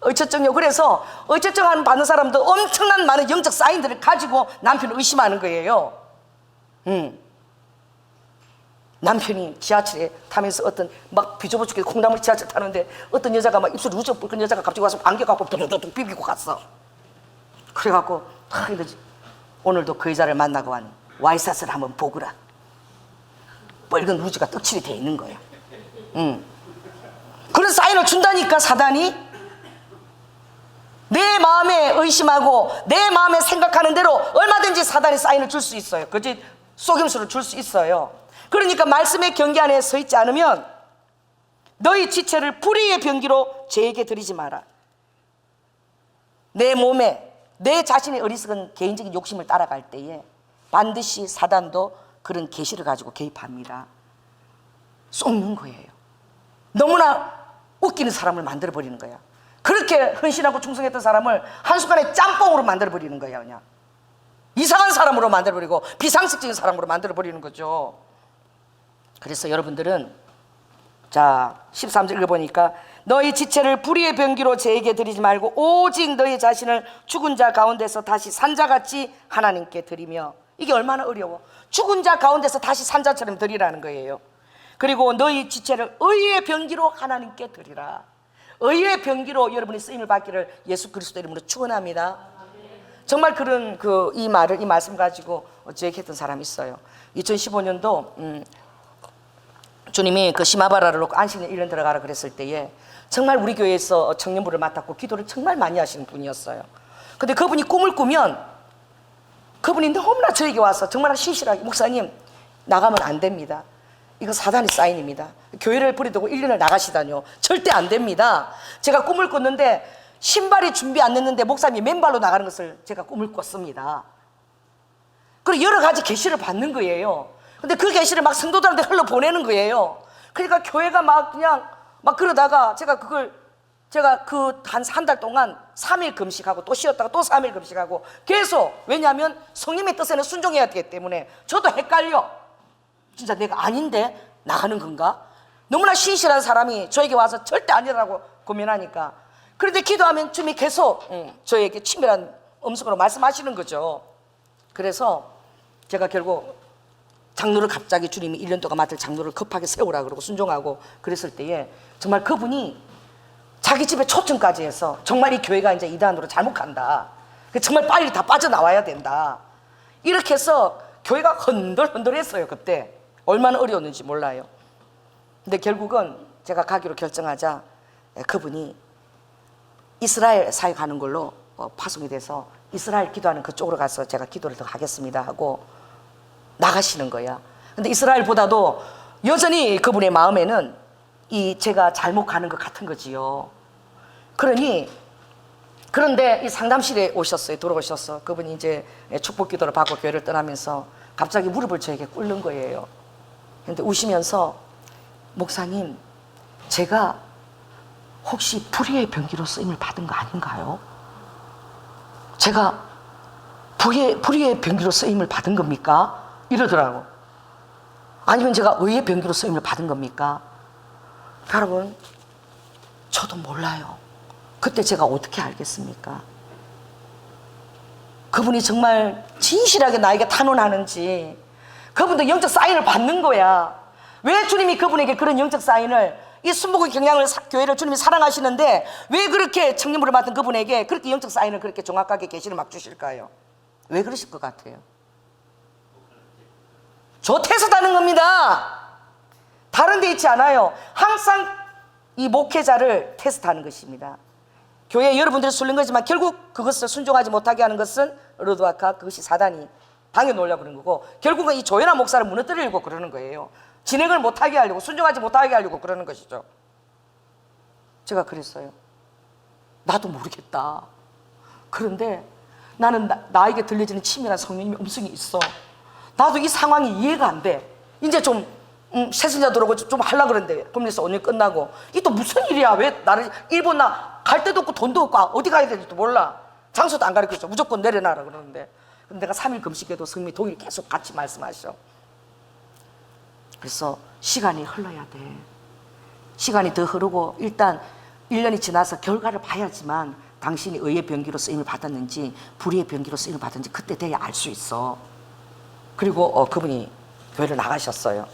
의처증요. 그래서 의처증 받는 사람도 엄청난 많은 영적 사인들을 가지고 남편을 의심하는 거예요. 남편이 지하철에 타면서 어떤 막 비좁아 죽게 콩나물 지하철 타는데 어떤 여자가 막 입술이 우쩍 붉은 여자가 갑자기 와서 안겨갖고 뚝뚝뚝 비비고 갔어. 그래갖고 오늘도 그 여자를 만나고 한 와이사스를 한번 보거라. 빨간 루즈가 떡칠이 돼 있는 거야. 그런 사인을 준다니까 사단이. 내 마음에 의심하고 내 마음에 생각하는 대로 얼마든지 사단이 사인을 줄 수 있어요. 그치? 속임수를 줄 수 있어요. 그러니까 말씀의 경계 안에 서 있지 않으면 너희 지체를 불의의 병기로 죄에게 드리지 마라. 내 몸에 내 자신의 어리석은 개인적인 욕심을 따라갈 때에 반드시 사단도 그런 계시를 가지고 개입합니다. 속는 거예요. 너무나 웃기는 사람을 만들어버리는 거야. 그렇게 헌신하고 충성했던 사람을 한순간에 짬뽕으로 만들어버리는 거야. 그냥 이상한 사람으로 만들어버리고 비상식적인 사람으로 만들어버리는 거죠. 그래서 여러분들은 자 13절 읽어보니까 너희 지체를 불의의 병기로 죄에게 드리지 말고 오직 너희 자신을 죽은 자 가운데서 다시 산자같이 하나님께 드리며. 이게 얼마나 어려워. 죽은 자 가운데서 다시 산자처럼 드리라는 거예요. 그리고 너희 지체를 의의 병기로 하나님께 드리라. 의의 병기로 여러분이 쓰임을 받기를 예수 그리스도 이름으로 축원합니다. 정말 그런 이 말씀 가지고 저에게 했던 사람이 있어요. 2015년도 주님이 그 시마바라를 놓고 안식년 1년 들어가라 그랬을 때에 정말 우리 교회에서 청년부를 맡았고 기도를 정말 많이 하시는 분이었어요. 근데 그분이 꿈을 꾸면 그분이 너무나 저에게 와서 정말 신실하게 목사님 나가면 안 됩니다. 이거 사단의 사인입니다. 교회를 버리고 1년을 나가시다뇨. 절대 안 됩니다. 제가 꿈을 꿨는데 신발이 준비 안 됐는데 목사님이 맨발로 나가는 것을 제가 꿈을 꿨습니다. 그리고 여러 가지 계시를 받는 거예요. 근데 그 계시를 막 성도들한테 흘러보내는 거예요. 그러니까 교회가 막 그냥 막 그러다가 제가 그 한 달 동안 3일 금식하고 또 쉬었다가 또 3일 금식하고 계속. 왜냐하면 성령의 뜻에는 순종해야 되기 때문에 저도 헷갈려. 진짜 내가 아닌데 나가는 건가? 너무나 신실한 사람이 저에게 와서 절대 아니라고 고민하니까. 그런데 기도하면 주님이 계속 저에게 친밀한 음성으로 말씀하시는 거죠. 그래서 제가 결국 장로를 갑자기 주님이 1년 동안 맡을 장로를 급하게 세우라 그러고 순종하고 그랬을 때에 정말 그분이 자기 집에 초청까지 해서 정말 이 교회가 이제 이단으로 잘못 간다. 정말 빨리 다 빠져나와야 된다. 이렇게 해서 교회가 흔들흔들했어요. 그때 얼마나 어려웠는지 몰라요. 근데 결국은 제가 가기로 결정하자 그분이 이스라엘 사역하는 걸로 파송이 돼서 이스라엘 기도하는 그쪽으로 가서 제가 기도를 더 하겠습니다 하고 나가시는 거야. 근데 이스라엘보다도 여전히 그분의 마음에는 제가 잘못 가는 것 같은 거지요. 그런데 이 상담실에 오셨어요. 들어오셨어. 그분이 이제 축복 기도를 받고 교회를 떠나면서 갑자기 무릎을 저에게 꿇는 거예요. 근데 우시면서 목사님, 제가 혹시 불의의 병기로 쓰임을 받은 거 아닌가요? 제가 불의의 병기로 쓰임을 받은 겁니까? 이러더라고. 아니면 제가 의의 병기로 쓰임을 받은 겁니까? 여러분, 저도 몰라요. 그때 제가 어떻게 알겠습니까? 그분이 정말 진실하게 나에게 탄원하는지. 그분도 영적 사인을 받는 거야. 왜 주님이 그분에게 그런 영적 사인을, 이 순복의 경향을 교회를 주님이 사랑하시는데 왜 그렇게 청년부를 맡은 그분에게 그렇게 영적 사인을 그렇게 정확하게 계시를 막 주실까요? 왜 그러실 것 같아요? 저 테스트하는 겁니다. 다른 데 있지 않아요. 항상 이 목회자를 테스트하는 것입니다. 교회 여러분들이 술린 거지만 결국 그것을 순종하지 못하게 하는 것은 르드와카, 그것이 사단이 방해 놓으려고 그런 거고, 결국은 이 조연아 목사를 무너뜨리려고 그러는 거예요. 진행을 못하게 하려고, 순종하지 못하게 하려고 그러는 것이죠. 제가 그랬어요. 나도 모르겠다. 그런데 나는 나에게 들려지는 치밀한 성령님의 음성이 있어. 나도 이 상황이 이해가 안 돼. 이제 좀 세신자 들어오고 좀 하려고 그러는데 금리에서 오늘 끝나고 이 또 무슨 일이야. 왜 나를 일본 나 갈 데도 없고 돈도 없고 어디 가야 되는지도 몰라. 장소도 안 가르쳐줘. 무조건 내려놔라 그러는데, 근데 내가 3일 금식해도 성령이 독일 계속 같이 말씀하셔. 그래서 시간이 흘러야 돼. 시간이 더 흐르고 일단 1년이 지나서 결과를 봐야지만 당신이 의의 병기로 쓰임을 받았는지 불의의 병기로 쓰임을 받았는지 그때 돼야 알 수 있어. 그리고 그분이 교회를 나가셨어요.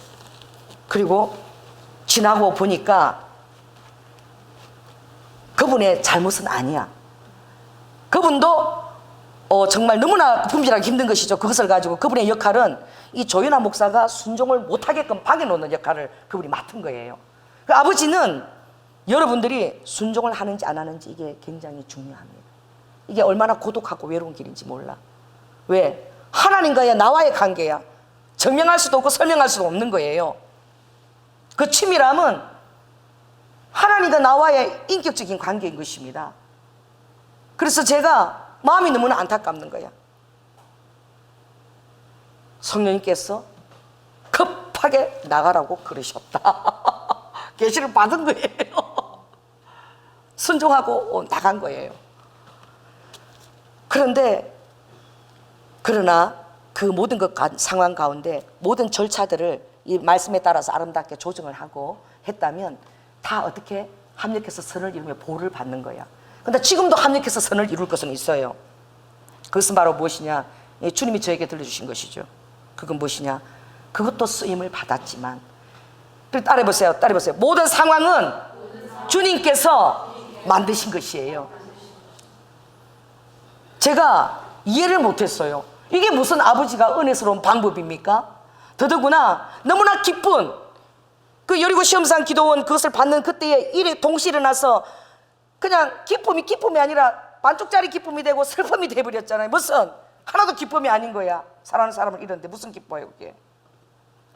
그리고 지나고 보니까 그분의 잘못은 아니야. 그분도 정말 너무나 분별하기 힘든 것이죠. 그것을 가지고 그분의 역할은 이 조연아 목사가 순종을 못하게끔 방해 놓는 역할을 그분이 맡은 거예요. 그 아버지는 여러분들이 순종을 하는지 안 하는지 이게 굉장히 중요합니다. 이게 얼마나 고독하고 외로운 길인지 몰라. 왜? 하나님과의 나와의 관계야. 증명할 수도 없고 설명할 수도 없는 거예요. 그 치밀함은 하나님과 나와의 인격적인 관계인 것입니다. 그래서 제가 마음이 너무나 안타깝는 거야. 성령님께서 급하게 나가라고 그러셨다. 계시를 받은 거예요. 순종하고 나간 거예요. 그러나 그 모든 상황 가운데 모든 절차들을 이 말씀에 따라서 아름답게 조정을 하고 했다면 다 어떻게 합력해서 선을 이루며 보호를 받는 거야. 근데 지금도 합력해서 선을 이룰 것은 있어요. 그것은 바로 무엇이냐? 주님이 저에게 들려주신 것이죠. 그건 무엇이냐? 그것도 쓰임을 받았지만, 따라해보세요. 모든 상황은 주님께서 만드신 것이에요. 제가 이해를 못했어요. 이게 무슨 아버지가 은혜스러운 방법입니까? 더더구나 너무나 기쁜 그 여리고 시험상 기도원 그것을 받는 그때에 일에 동시에 일어나서 그냥 기쁨이 아니라 반쪽짜리 기쁨이 되고 슬픔이 돼버렸잖아요. 무슨 하나도 기쁨이 아닌 거야. 사랑하는 사람을 잃었는데 무슨 기뻐요 그게.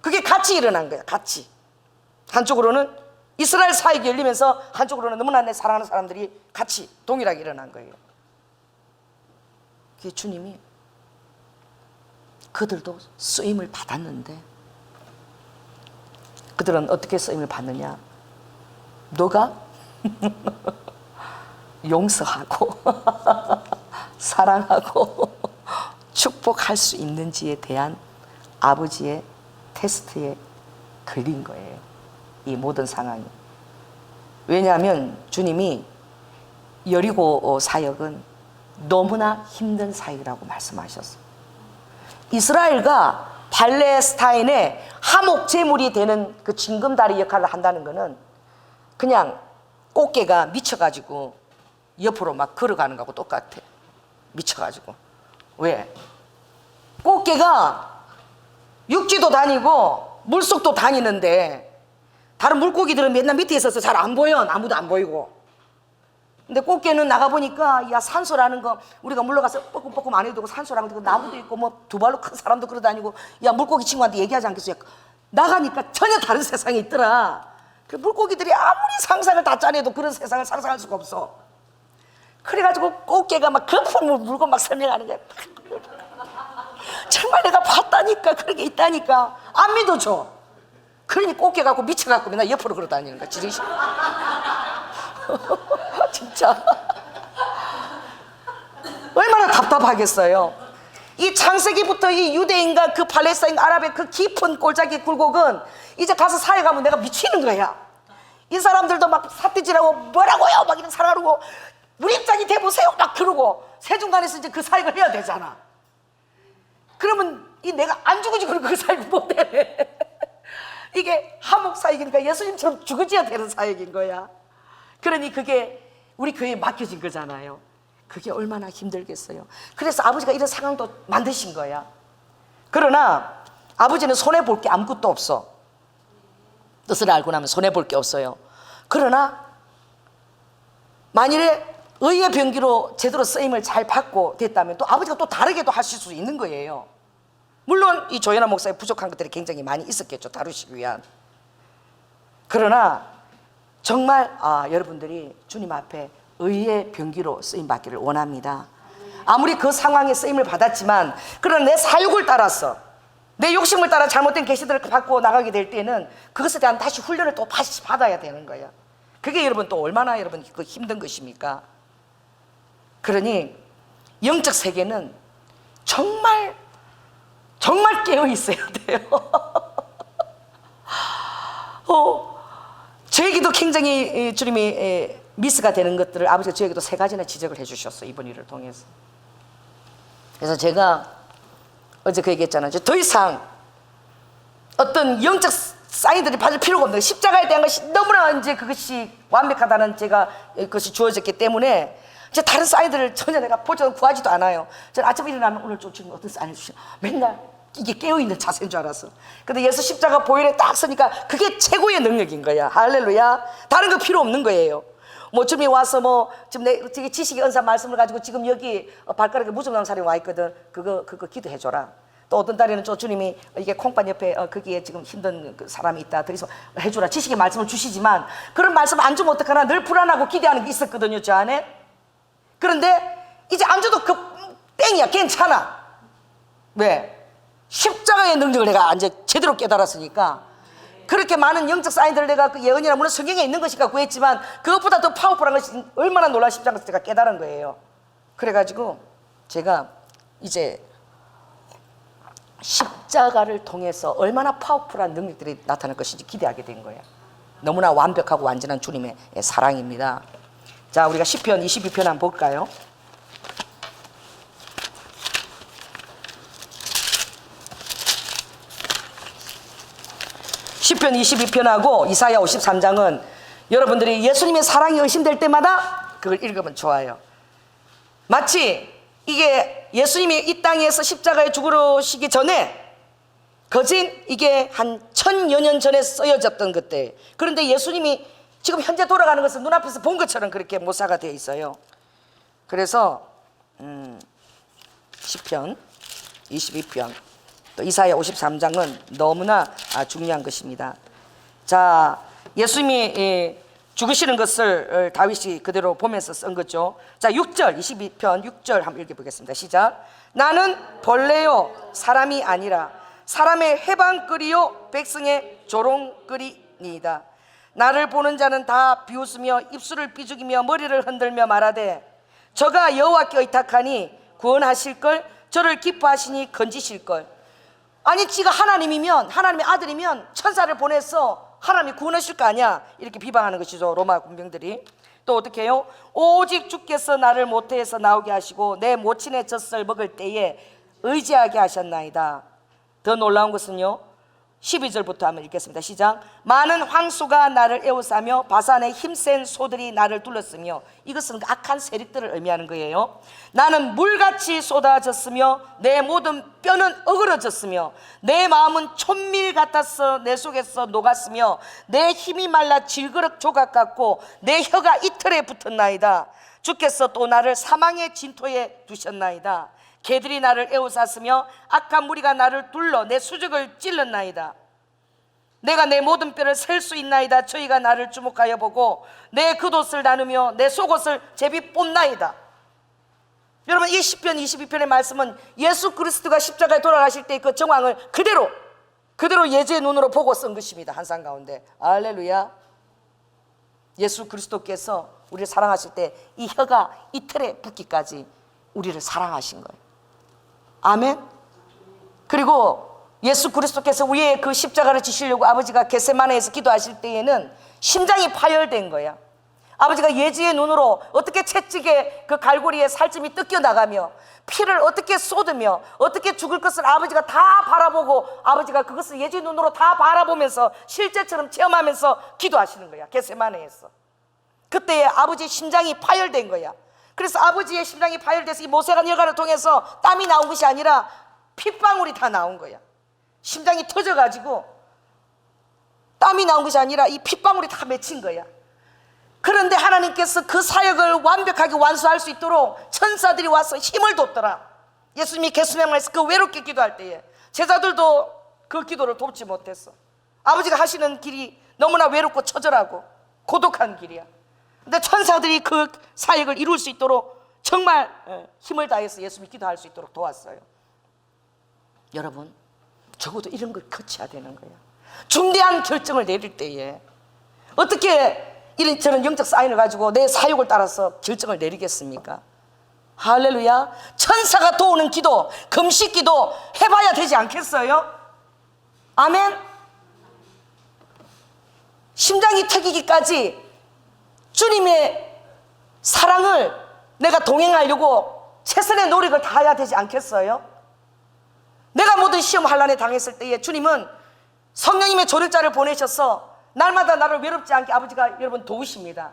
그게 같이 일어난 거야. 같이. 한쪽으로는 이스라엘 사역이 열리면서 한쪽으로는 너무나 내 사랑하는 사람들이 같이 동일하게 일어난 거예요. 그게 주님이 그들도 쓰임을 받았는데 그들은 어떻게 쓰임을 받느냐? 너가 용서하고 사랑하고 축복할 수 있는지에 대한 아버지의 테스트에 걸린 거예요. 이 모든 상황이. 왜냐하면 주님이 여리고 사역은 너무나 힘든 사역이라고 말씀하셨어요. 이스라엘과 팔레스타인의 화목 제물이 되는 그 징검다리 역할을 한다는 것은 그냥 꽃게가 미쳐가지고 옆으로 막 걸어가는 거하고 똑같아. 미쳐가지고. 왜? 꽃게가 육지도 다니고 물속도 다니는데 다른 물고기들은 맨날 밑에 있어서 잘 안 보여. 아무도 안 보이고. 근데 꽃게는 나가보니까 야 산소라는 거 우리가 물러가서 뻐끔뻐끔 안 해도 되고 산소라는 거 나무도 있고 뭐 두 발로 큰 사람도 걸어다니고 야 물고기 친구한테 얘기하지 않겠어요? 나가니까 전혀 다른 세상에 있더라. 그 물고기들이 아무리 상상을 다 짜내도 그런 세상을 상상할 수가 없어. 그래가지고 꽃게가 막 거품을 물고 막 설명하는 거야. 정말 내가 봤다니까 그런 게 있다니까 안 믿어줘. 그러니 꽃게 갖고 미쳐갖고 맨날 옆으로 걸어다니는 거야. 지르시. 진짜 얼마나 답답하겠어요. 이 창세기부터 이 유대인과 그 팔레스타인 아랍의 그 깊은 골짜기 굴곡은 이제 가서 사역하면 내가 미치는 거야. 이 사람들도 막 삿대질하고 뭐라고요 막 이런 사랑하고 우리 입장이 돼보세요 막 그러고 세중간에서 이제 그 사역을 해야 되잖아. 그러면 이 내가 안 죽어지고 그 사역을 못해. 이게 하목 사역이니까 예수님처럼 죽어져야 되는 사역인 거야. 그러니 그게 우리 교회에 맡겨진 거잖아요. 그게 얼마나 힘들겠어요. 그래서 아버지가 이런 상황도 만드신 거야. 그러나 아버지는 손해볼 게 아무것도 없어. 뜻을 알고 나면 손해볼 게 없어요. 그러나 만일에 의의 병기로 제대로 쓰임을 잘 받고 됐다면 또 아버지가 또 다르게도 하실 수 있는 거예요. 물론 이 조연아 목사의 부족한 것들이 굉장히 많이 있었겠죠, 다루시기 위한. 그러나 정말 여러분들이 주님 앞에 의의 병기로 쓰임 받기를 원합니다. 아무리 그 상황에 쓰임을 받았지만 그러나 내 사욕을 따라서 내 욕심을 따라 잘못된 계시들을 받고 나가게 될 때는 그것에 대한 다시 훈련을 또 다시 받아야 되는 거예요. 그게 여러분 또 얼마나 여러분 그 힘든 것입니까? 그러니 영적 세계는 정말 깨어 있어야 돼요. 저에게도 굉장히 주님이 미스가 되는 것들을 아버지가 저에게도 3가지나 지적을 해주셨어요, 이번 일을 통해서. 그래서 제가 어제 그 얘기했잖아요. 더 이상 어떤 영적 사인들이 받을 필요가 없는 거예요. 십자가에 대한 것이 너무나 이제 그것이 완벽하다는 제가 그것이 주어졌기 때문에 이제 다른 사인들을 전혀 내가 보지도 구하지도 않아요. 저는 아침에 일어나면 오늘 좀 주님 어떤 사인을 주시나 맨날 이게 깨어있는 자세인 줄 알았어. 근데 예수 십자가 보혈에 딱 서니까 그게 최고의 능력인 거야. 할렐루야. 다른 거 필요 없는 거예요. 뭐 주님이 와서 뭐 지금 내 지식의 은사 말씀을 가지고 지금 여기 발가락에 무좀나는 사람이 와 있거든. 그거 기도해 줘라. 또 어떤 달에는 저 주님이 이게 콩밭 옆에 거기에 지금 힘든 그 사람이 있다. 그래서 해주라. 지식의 말씀을 주시지만 그런 말씀 안 주면 어떡하나 늘 불안하고 기대하는 게 있었거든요, 저 안에. 그런데 이제 안 줘도 땡이야. 괜찮아. 왜? 십자가의 능력을 내가 이제 제대로 깨달았으니까 그렇게 많은 영적 사인들을 내가 그 예언이나 물론 성경에 있는 것이니까 구했지만 그것보다 더 파워풀한 것이 얼마나 놀라운 십자가를 제가 깨달은 거예요. 그래가지고 제가 이제 십자가를 통해서 얼마나 파워풀한 능력들이 나타날 것인지 기대하게 된 거예요. 너무나 완벽하고 완전한 주님의 사랑입니다. 자, 우리가 시편 22편 한번 볼까요? 시편 22편하고 이사야 53장은 여러분들이 예수님의 사랑이 의심될 때마다 그걸 읽으면 좋아요. 마치 이게 예수님이 이 땅에서 십자가에 죽으시기 전에 거진 이게 한 1000여 년 전에 쓰여졌던 것들. 그런데 예수님이 지금 현재 돌아가는 것을 눈앞에서 본 것처럼 그렇게 묘사가 되어 있어요. 그래서 시편 22편 또 이사야 53장은 너무나 중요한 것입니다. 자, 예수님이 죽으시는 것을 다윗이 그대로 보면서 쓴 거죠. 자, 6절 22편 6절 한번 읽어보겠습니다. 시작. 나는 벌레요 사람이 아니라 사람의 해방거리요 백성의 조롱거리니이다. 나를 보는 자는 다 비웃으며 입술을 삐죽이며 머리를 흔들며 말하되 저가 여호와께 의탁하니 구원하실걸, 저를 기뻐하시니 건지실걸. 아니 지가 하나님이면, 하나님의 아들이면 천사를 보내서 하나님이 구원하실 거 아니야, 이렇게 비방하는 것이죠, 로마 군병들이. 또 어떻게 해요? 오직 주께서 나를 모태에서 나오게 하시고 내 모친의 젖을 먹을 때에 의지하게 하셨나이다. 더 놀라운 것은요, 12절부터 한번 읽겠습니다. 시작. 많은 황소가 나를 에워싸며 바산의 힘센 소들이 나를 둘렀으며, 이것은 악한 세력들을 의미하는 거예요. 나는 물같이 쏟아졌으며 내 모든 뼈는 어그러졌으며 내 마음은 촛밀 같아서 내 속에서 녹았으며 내 힘이 말라 질그릇 조각 같고 내 혀가 이틀에 붙었나이다. 주께서 또 나를 사망의 진토에 두셨나이다. 개들이 나를 에워쌌으며 악한 무리가 나를 둘러 내 수족을 찔렀나이다. 내가 내 모든 뼈를 셀 수 있나이다. 저희가 나를 주목하여 보고 내 겉옷을 나누며 내 속옷을 제비 뽑나이다. 여러분, 이 시편 22편의 말씀은 예수 그리스도가 십자가에 돌아가실 때 그 정황을 그대로 예수의 눈으로 보고 쓴 것입니다. 한상 가운데. 할렐루야. 예수 그리스도께서 우리를 사랑하실 때 이 혀가 이틀에 붙기까지 우리를 사랑하신 거예요. 아멘. 그리고 예수 그리스도께서 위에 그 십자가를 지시려고 아버지가 겟세마네에서 기도하실 때에는 심장이 파열된 거야. 아버지가 예지의 눈으로 어떻게 채찍에 그 갈고리에 살점이 뜯겨 나가며 피를 어떻게 쏟으며 어떻게 죽을 것을 아버지가 다 바라보고 아버지가 그것을 예지의 눈으로 다 바라보면서 실제처럼 체험하면서 기도하시는 거야, 겟세마네에서. 그때에 아버지의 심장이 파열된 거야. 그래서 아버지의 심장이 파열돼서 이 모세가 열간을 통해서 땀이 나온 것이 아니라 핏방울이 다 나온 거야. 심장이 터져가지고 땀이 나온 것이 아니라 이 핏방울이 다 맺힌 거야. 그런데 하나님께서 그 사역을 완벽하게 완수할 수 있도록 천사들이 와서 힘을 줬더라. 예수님이 겟세마네에서 그 외롭게 기도할 때에 제자들도 그 기도를 돕지 못했어. 아버지가 하시는 길이 너무나 외롭고 처절하고 고독한 길이야. 근데 천사들이 그 사역을 이룰 수 있도록 정말 힘을 다해서 예수님이 기도할 수 있도록 도왔어요. 여러분, 적어도 이런 걸 거쳐야 되는 거야. 중대한 결정을 내릴 때에 어떻게 이런저런 영적 사인을 가지고 내 사역을 따라서 결정을 내리겠습니까? 할렐루야. 천사가 도우는 기도, 금식 기도 해봐야 되지 않겠어요? 아멘. 심장이 터지기까지 주님의 사랑을 내가 동행하려고 최선의 노력을 다해야 되지 않겠어요? 내가 모든 시험 환난에 당했을 때에 주님은 성령님의 조력자를 보내셔서 날마다 나를 외롭지 않게 아버지가 여러분 도우십니다.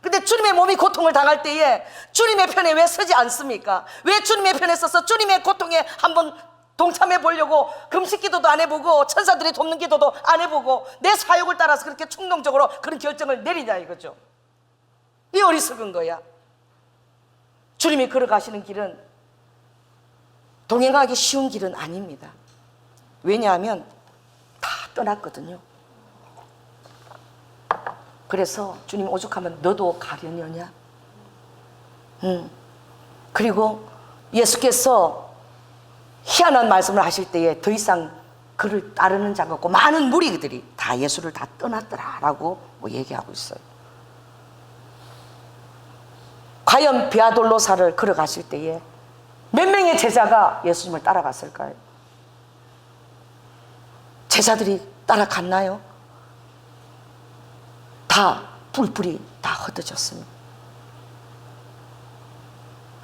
근데 주님의 몸이 고통을 당할 때에 주님의 편에 왜 서지 않습니까? 왜 주님의 편에 서서 주님의 고통에 한번 동참해 보려고 금식 기도도 안 해보고 천사들이 돕는 기도도 안 해보고 내 사역을 따라서 그렇게 충동적으로 그런 결정을 내리냐 이거죠. 이 어리석은 거야. 주님이 걸어가시는 길은 동행하기 쉬운 길은 아닙니다. 왜냐하면 다 떠났거든요. 그래서 주님 오죽하면 너도 가려냐냐? 그리고 예수께서 희한한 말씀을 하실 때에 더 이상 그를 따르는 자가 없고 많은 무리들이 다 예수를 다 떠났더라라고 얘기하고 있어요. 과연 비아돌로사를 걸어가실 때에 몇 명의 제자가 예수님을 따라갔을까요? 제자들이 따라갔나요? 다 뿔뿔이 다 흩어졌습니다.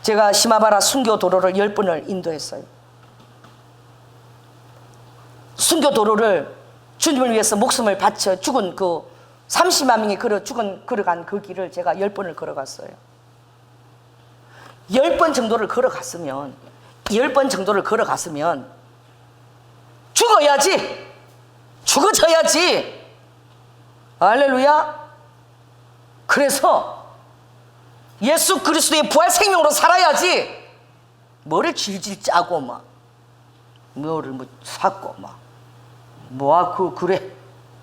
제가 시마바라 순교 도로를 10번을 인도했어요. 순교 도로를 주님을 위해서 목숨을 바쳐 죽은 그 30만 명이 걸어간 그 길을 제가 10번을 걸어갔어요. 10번 정도를 걸어갔으면 죽어져야지. 할렐루야. 그래서 예수 그리스도의 부활 생명으로 살아야지. 뭐를 질질 짜고 막 뭐를 샀고 막 그래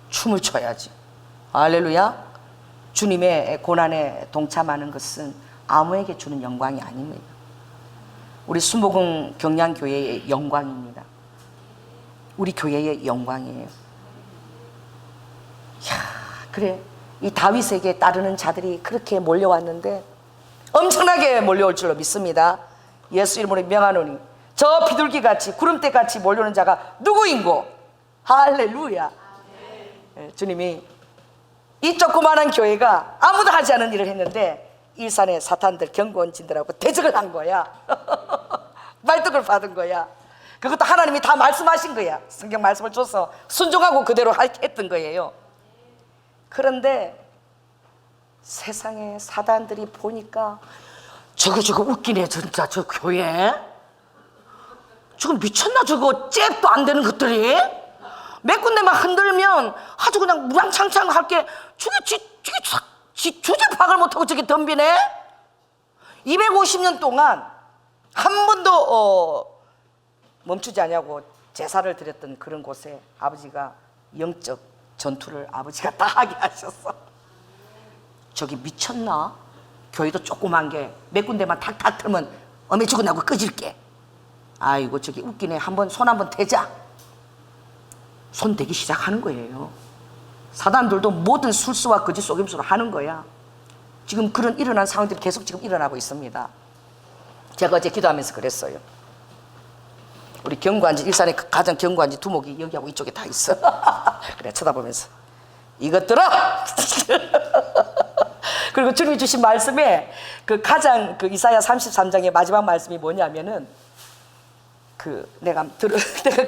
춤을 춰야지. 할렐루야. 주님의 고난에 동참하는 것은 아무에게 주는 영광이 아닙니다. 우리 순복음 경량교회의 영광입니다. 우리 교회의 영광이에요. 그래, 이 다윗에게 따르는 자들이 그렇게 몰려왔는데 엄청나게 몰려올 줄로 믿습니다. 예수 이름으로 명하노니 저 비둘기같이 구름대같이 몰려오는 자가 누구인고? 할렐루야. 주님이 이 조그마한 교회가 아무도 하지 않은 일을 했는데 일산의 사탄들 경고원진들하고 대적을 한 거야. 말뚝을 받은 거야. 그것도 하나님이 다 말씀하신 거야. 성경 말씀을 줘서 순종하고 그대로 했던 거예요. 그런데 세상에 사단들이 보니까 저거 웃기네 진짜 저 교회. 저거 미쳤나 저거 잽도 안 되는 것들이. 몇 군데만 흔들면 아주 그냥 무량창창 할게 주제 파악을 못하고 저게 덤비네. 250년 동안 한 번도 멈추지 않냐고 제사를 드렸던 그런 곳에 아버지가 영적 전투를 아버지가 다 하게 하셨어. 저기 미쳤나? 교회도 조그만 게 몇 군데만 탁탁 틀면 어메지고 나고 꺼질게. 아이고 저기 웃기네. 손 한번 대자. 손 대기 시작하는 거예요. 사단들도 모든 술수와 거짓 속임수를 하는 거야. 지금 그런 일어난 상황들이 계속 지금 일어나고 있습니다. 제가 어제 기도하면서 그랬어요. 우리 경관지 일산에 가장 경관지 두목이 여기하고 이쪽에 다 있어. 그래 쳐다보면서 이것들아. 그리고 주님이 주신 말씀에 그 가장 그 이사야 33장의 마지막 말씀이 뭐냐면은 내가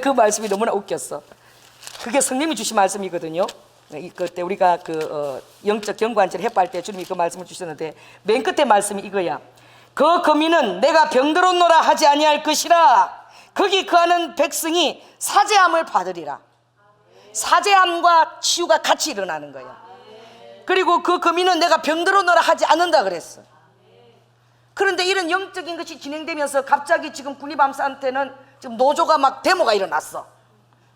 그 말씀이 너무나 웃겼어. 그게 성령이 주신 말씀이거든요. 그때 우리가 영적 경관지를 해부할 때 주님이 그 말씀을 주셨는데 맨 끝에 말씀이 이거야. 그 거민은 내가 병들었노라 하지 아니할 것이라. 거기 거하는 백성이 사죄함을 받으리라. 사죄함과 치유가 같이 일어나는 거야. 그리고 그 금인은 내가 병들어 너라 하지 않는다 그랬어. 그런데 이런 영적인 것이 진행되면서 갑자기 지금 군림함사한테는 지금 노조가 막 데모가 일어났어.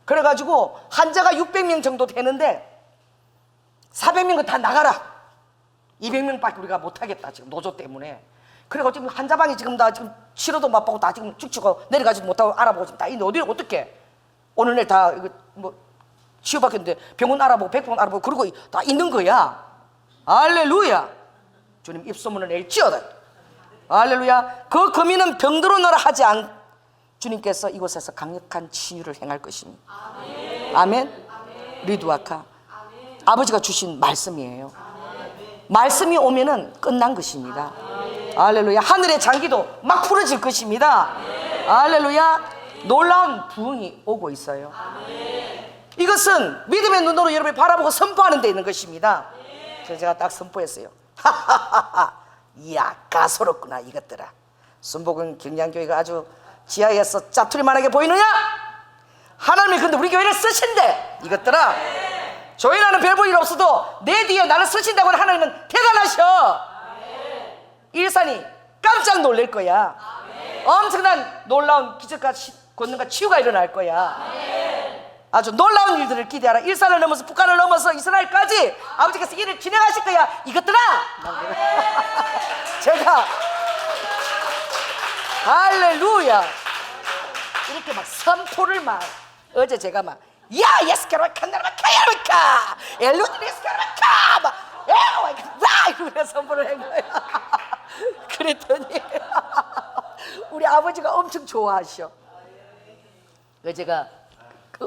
그래가지고 환자가 600명 정도 되는데 400명 다 나가라. 200명밖에 우리가 못하겠다 지금 노조 때문에. 그래가지고 지금 환자방이 지금 다 지금 치료도 못 받고 다 지금 축치고 내려가지도 못하고 알아보고 지금 다 이 어디를 어떻게 오늘 내일 다 이거 뭐 치료받겠는데 병원 알아보고 백병원 알아보고 그러고 다 있는 거야. 할렐루야. 주님 입소문을 낼지어다. 할렐루야. 그 거민은 병들어 너라 하지 않. 주님께서 이곳에서 강력한 치유를 행할 것입니다. 아멘. 리두아카. 아버지가 주신 말씀이에요. 말씀이 오면은 끝난 것입니다. 할렐루야. 하늘의 장기도 막 풀어질 것입니다. 할렐루야. 놀라운 부흥이 오고 있어요. 이것은 믿음의 눈으로 여러분이 바라보고 선포하는 데 있는 것입니다. 그래서 제가 딱 선포했어요. 하하하하. 이야 가소롭구나 이것들아. 순복음 경량교회가 아주 지하에서 짜투리만하게 보이느냐? 하나님이 근데 우리 교회를 쓰신대. 이것들아, 조연하는 별 볼 일 없어도 내 뒤에 나를 쓰신다고 하는 하나님은 대단하셔. 일산이 깜짝 놀랄 거야. 엄청난 놀라운 기적과 권능과 치유가 일어날 거야. 아주 놀라운 일들을 기대하라. 일산을 넘어서 북한을 넘어서 이스라엘까지 아버지께서 일을 진행하실 거야. 이것들아. 제가 할렐루야 이렇게 막 선포를 막 어제 제가 막 야 예스케로와 칸나라마 카야라마카 엘루디 예스케로마카 막 에어와 이렇게 선포를 한 거야. 그랬더니 우리 아버지가 엄청 좋아하셔. 제가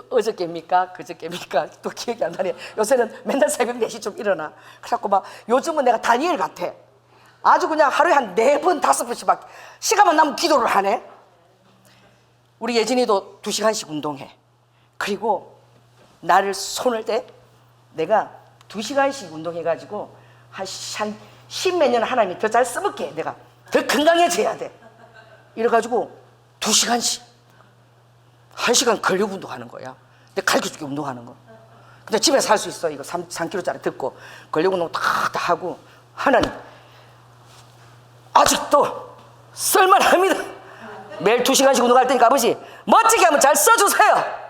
어저께입니까? 그저께입니까? 또 기억이 안 나네. 요새는 맨날 새벽 4시 좀 일어나. 그래갖고 막 요즘은 내가 다니엘 같아. 아주 그냥 하루에 한 4번 5번씩 막 시간만 나면 기도를 하네. 우리 예진이도 2시간씩 운동해. 그리고 나를 손을 대 내가 2시간씩 운동해가지고 한 10몇 년 하나님이 더 잘 써먹게 해. 내가 더 건강해져야 돼. 이래가지고 2시간씩 1시간 근력 운동하는 거야. 내가 가르쳐줄게 운동하는 거. 근데 집에서 할 수 있어. 이거 3kg짜리 듣고 근력 운동 다 하고. 하나님 아직도 쓸만합니다. 매일 2시간씩 운동할 테니까 아버지 멋지게 한번 잘 써주세요.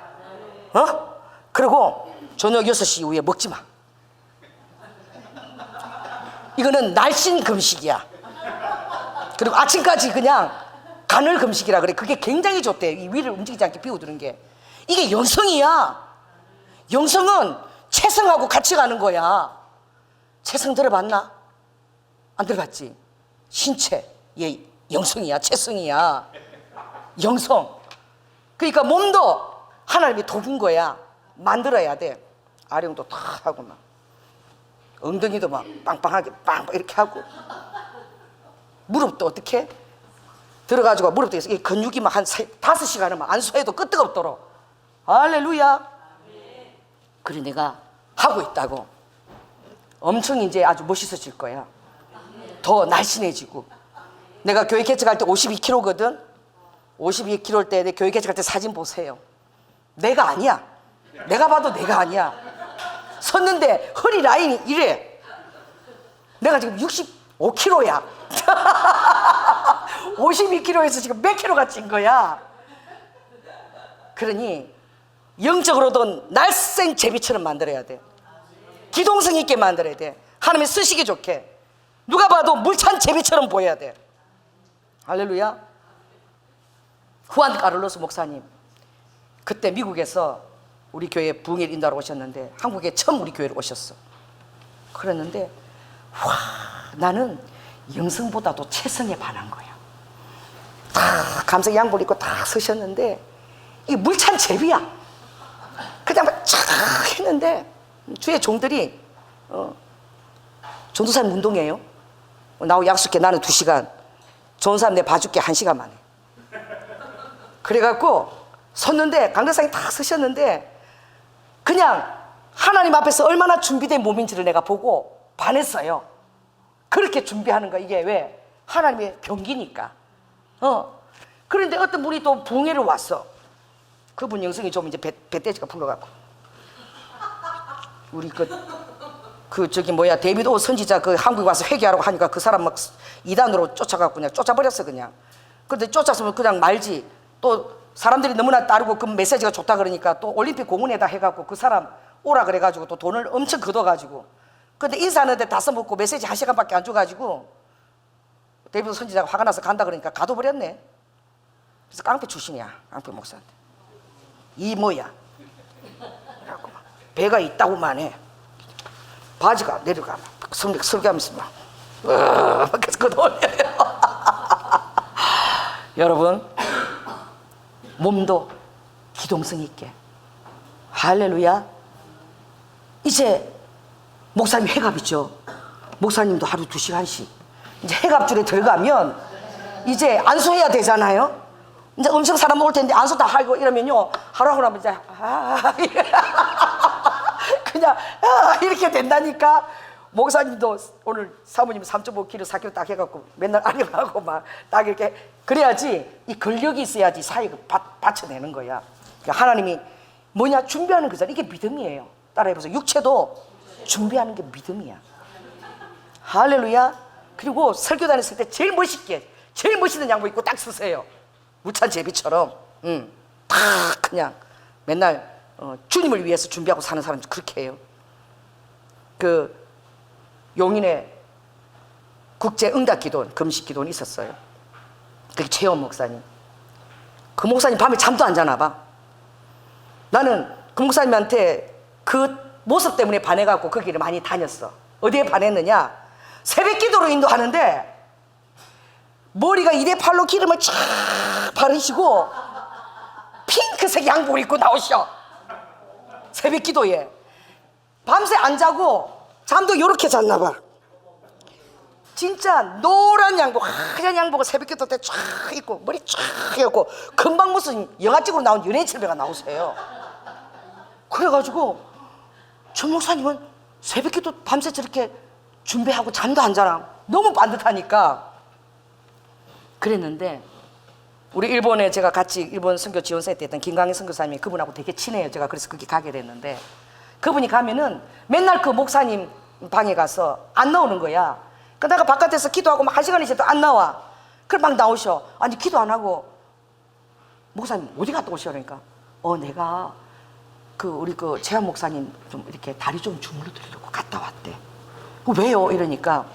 그리고 저녁 6시 이후에 먹지 마. 이거는 날씬 금식이야. 그리고 아침까지 그냥 간헐 금식이라 그래. 그게 굉장히 좋대. 이 위를 움직이지 않게 비워두는 게. 이게 영성이야. 영성은 체성하고 같이 가는 거야. 체성 들어봤나? 안 들어봤지? 신체, 얘 영성이야, 체성이야. 영성. 그러니까 몸도 하나님이 도운 거야. 만들어야 돼. 아령도 탁 하고 막 엉덩이도 막 빵빵하게 빵빵 이렇게 하고 무릎도 어떻게 들어가지고 무릎도 있어. 이 근육이 막 한 5시간은 막 안 쇠도 끄떡없도록. 할렐루야. 그래 내가 하고 있다고. 엄청 이제 아주 멋있어질 거야. 더 날씬해지고. 내가 교회 개척할 때 52kg거든. 52kg일 때 내 교회 개척할 때 사진 보세요. 내가 아니야. 내가 봐도 내가 아니야. 섰는데 허리 라인이 이래. 내가 지금 65kg야. 52kg에서 지금 몇 킬로가 찐 거야. 그러니 영적으로도 날쌘 제비처럼 만들어야 돼. 기동성 있게 만들어야 돼. 하나님이 쓰시기 좋게. 누가 봐도 물찬 제비처럼 보여야 돼. 할렐루야. 후안 카를로스 목사님 그때 미국에서 우리 교회 부흥회를 인도하러 오셨는데 한국에 처음 우리 교회로 오셨어. 그랬는데 와 나는 영성보다도 체성에 반한 거야. 다 감성 양복 입고 다 서셨는데 이 물찬 제비야. 그냥 쫙 했는데 주의 종들이 전도사님 운동해요. 나하고 약속해. 나는 2시간. 좋은 사람 내가 봐줄게. 1시간 만에. 그래갖고 섰는데 강대상이 다 서셨는데 그냥 하나님 앞에서 얼마나 준비된 몸인지를 내가 보고 반했어요. 그렇게 준비하는 거. 이게 왜? 하나님의 병기니까. 그런데 어떤 분이 또 부흥회를 왔어. 그분 영성이 좀 이제 배돼지가 불러갖고 우리 그 데이비드 오 선지자 그 한국에 와서 회개하라고 하니까 그 사람 막 이단으로 쫓아가고 그냥 쫓아버렸어 그냥. 그런데 쫓았으면 그냥 말지. 또 사람들이 너무나 따르고 그 메시지가 좋다 그러니까 또 올림픽 공원에다 해갖고 그 사람 오라 그래가지고 또 돈을 엄청 걷어가지고. 근데 인사하는데 다 써먹고 메시지 1시간밖에 안 줘가지고 데이비드 선지자가 화가 나서 간다 그러니까 가둬버렸네. 그래서 깡패 출신이야. 깡패 목사한테. 이 뭐야? 배가 있다고만 해. 바지가 내려가. 설교하면서 막. 그래서 걷어올려요. 여러분, 몸도 기동성 있게. 할렐루야. 이제 목사님 회갑이죠. 목사님도 하루 2시간씩. 이제 회갑줄에 들어가면 이제 안수해야 되잖아요. 이제 엄청 사람 올 텐데 안수 다 하고 이러면요. 하라고 하면 이제 그냥 이렇게 된다니까. 목사님도 오늘 사모님 3.5kg 4kg 딱 해갖고 맨날 아령하고 막 딱 이렇게 그래야지 이 근력이 있어야지 사역을 받쳐내는 거야. 그러니까 하나님이 뭐냐 준비하는 거잖아. 이게 믿음이에요. 따라해보세요. 육체도 준비하는 게 믿음이야. 할렐루야. 그리고 설교 다녔을 때 제일 멋있게 제일 멋있는 양복 입고 딱 서세요. 무찬 제비처럼 다 그냥 맨날 주님을 위해서 준비하고 사는 사람 그렇게 해요. 그 용인에 국제 응답 기도원 금식 기도원이 있었어요. 그게 최원 목사님. 그 목사님 밤에 잠도 안 자나 봐. 나는 그 목사님한테 그 모습 때문에 반해갖고 거기를 많이 다녔어. 어디에 반했느냐? 새벽 기도로 인도하는데 머리가 이래 팔로 기름을 쫙 바르시고 핑크색 양복을 입고 나오셔. 새벽 기도에 밤새 안 자고 잠도 요렇게 잤나 봐. 진짜 노란 양복, 하얀 양복을 새벽 기도 때 쫙 입고 머리 쫙 해갖고 금방 무슨 영화 찍으로 나온 연예인 칠배가 나오세요. 그래가지고 저 목사님은 새벽 기도 밤새 저렇게 준비하고 잠도 안 자나. 너무 반듯하니까 그랬는데 우리 일본에 제가 같이 일본 선교 지원사에 했던 김광희 선교사님이 그분하고 되게 친해요. 제가 그래서 거기 가게 됐는데 그분이 가면은 맨날 그 목사님 방에 가서 안 나오는 거야. 그 내가 바깥에서 기도하고 막 1시간 있어도 안 나와. 그럼 막 나오셔. 아니 기도 안 하고 목사님 어디 갔다 오셔? 그러니까 내가 우리 재환 목사님 좀 이렇게 다리 좀 주물러 드리려고 갔다 왔대. 왜요? 이러니까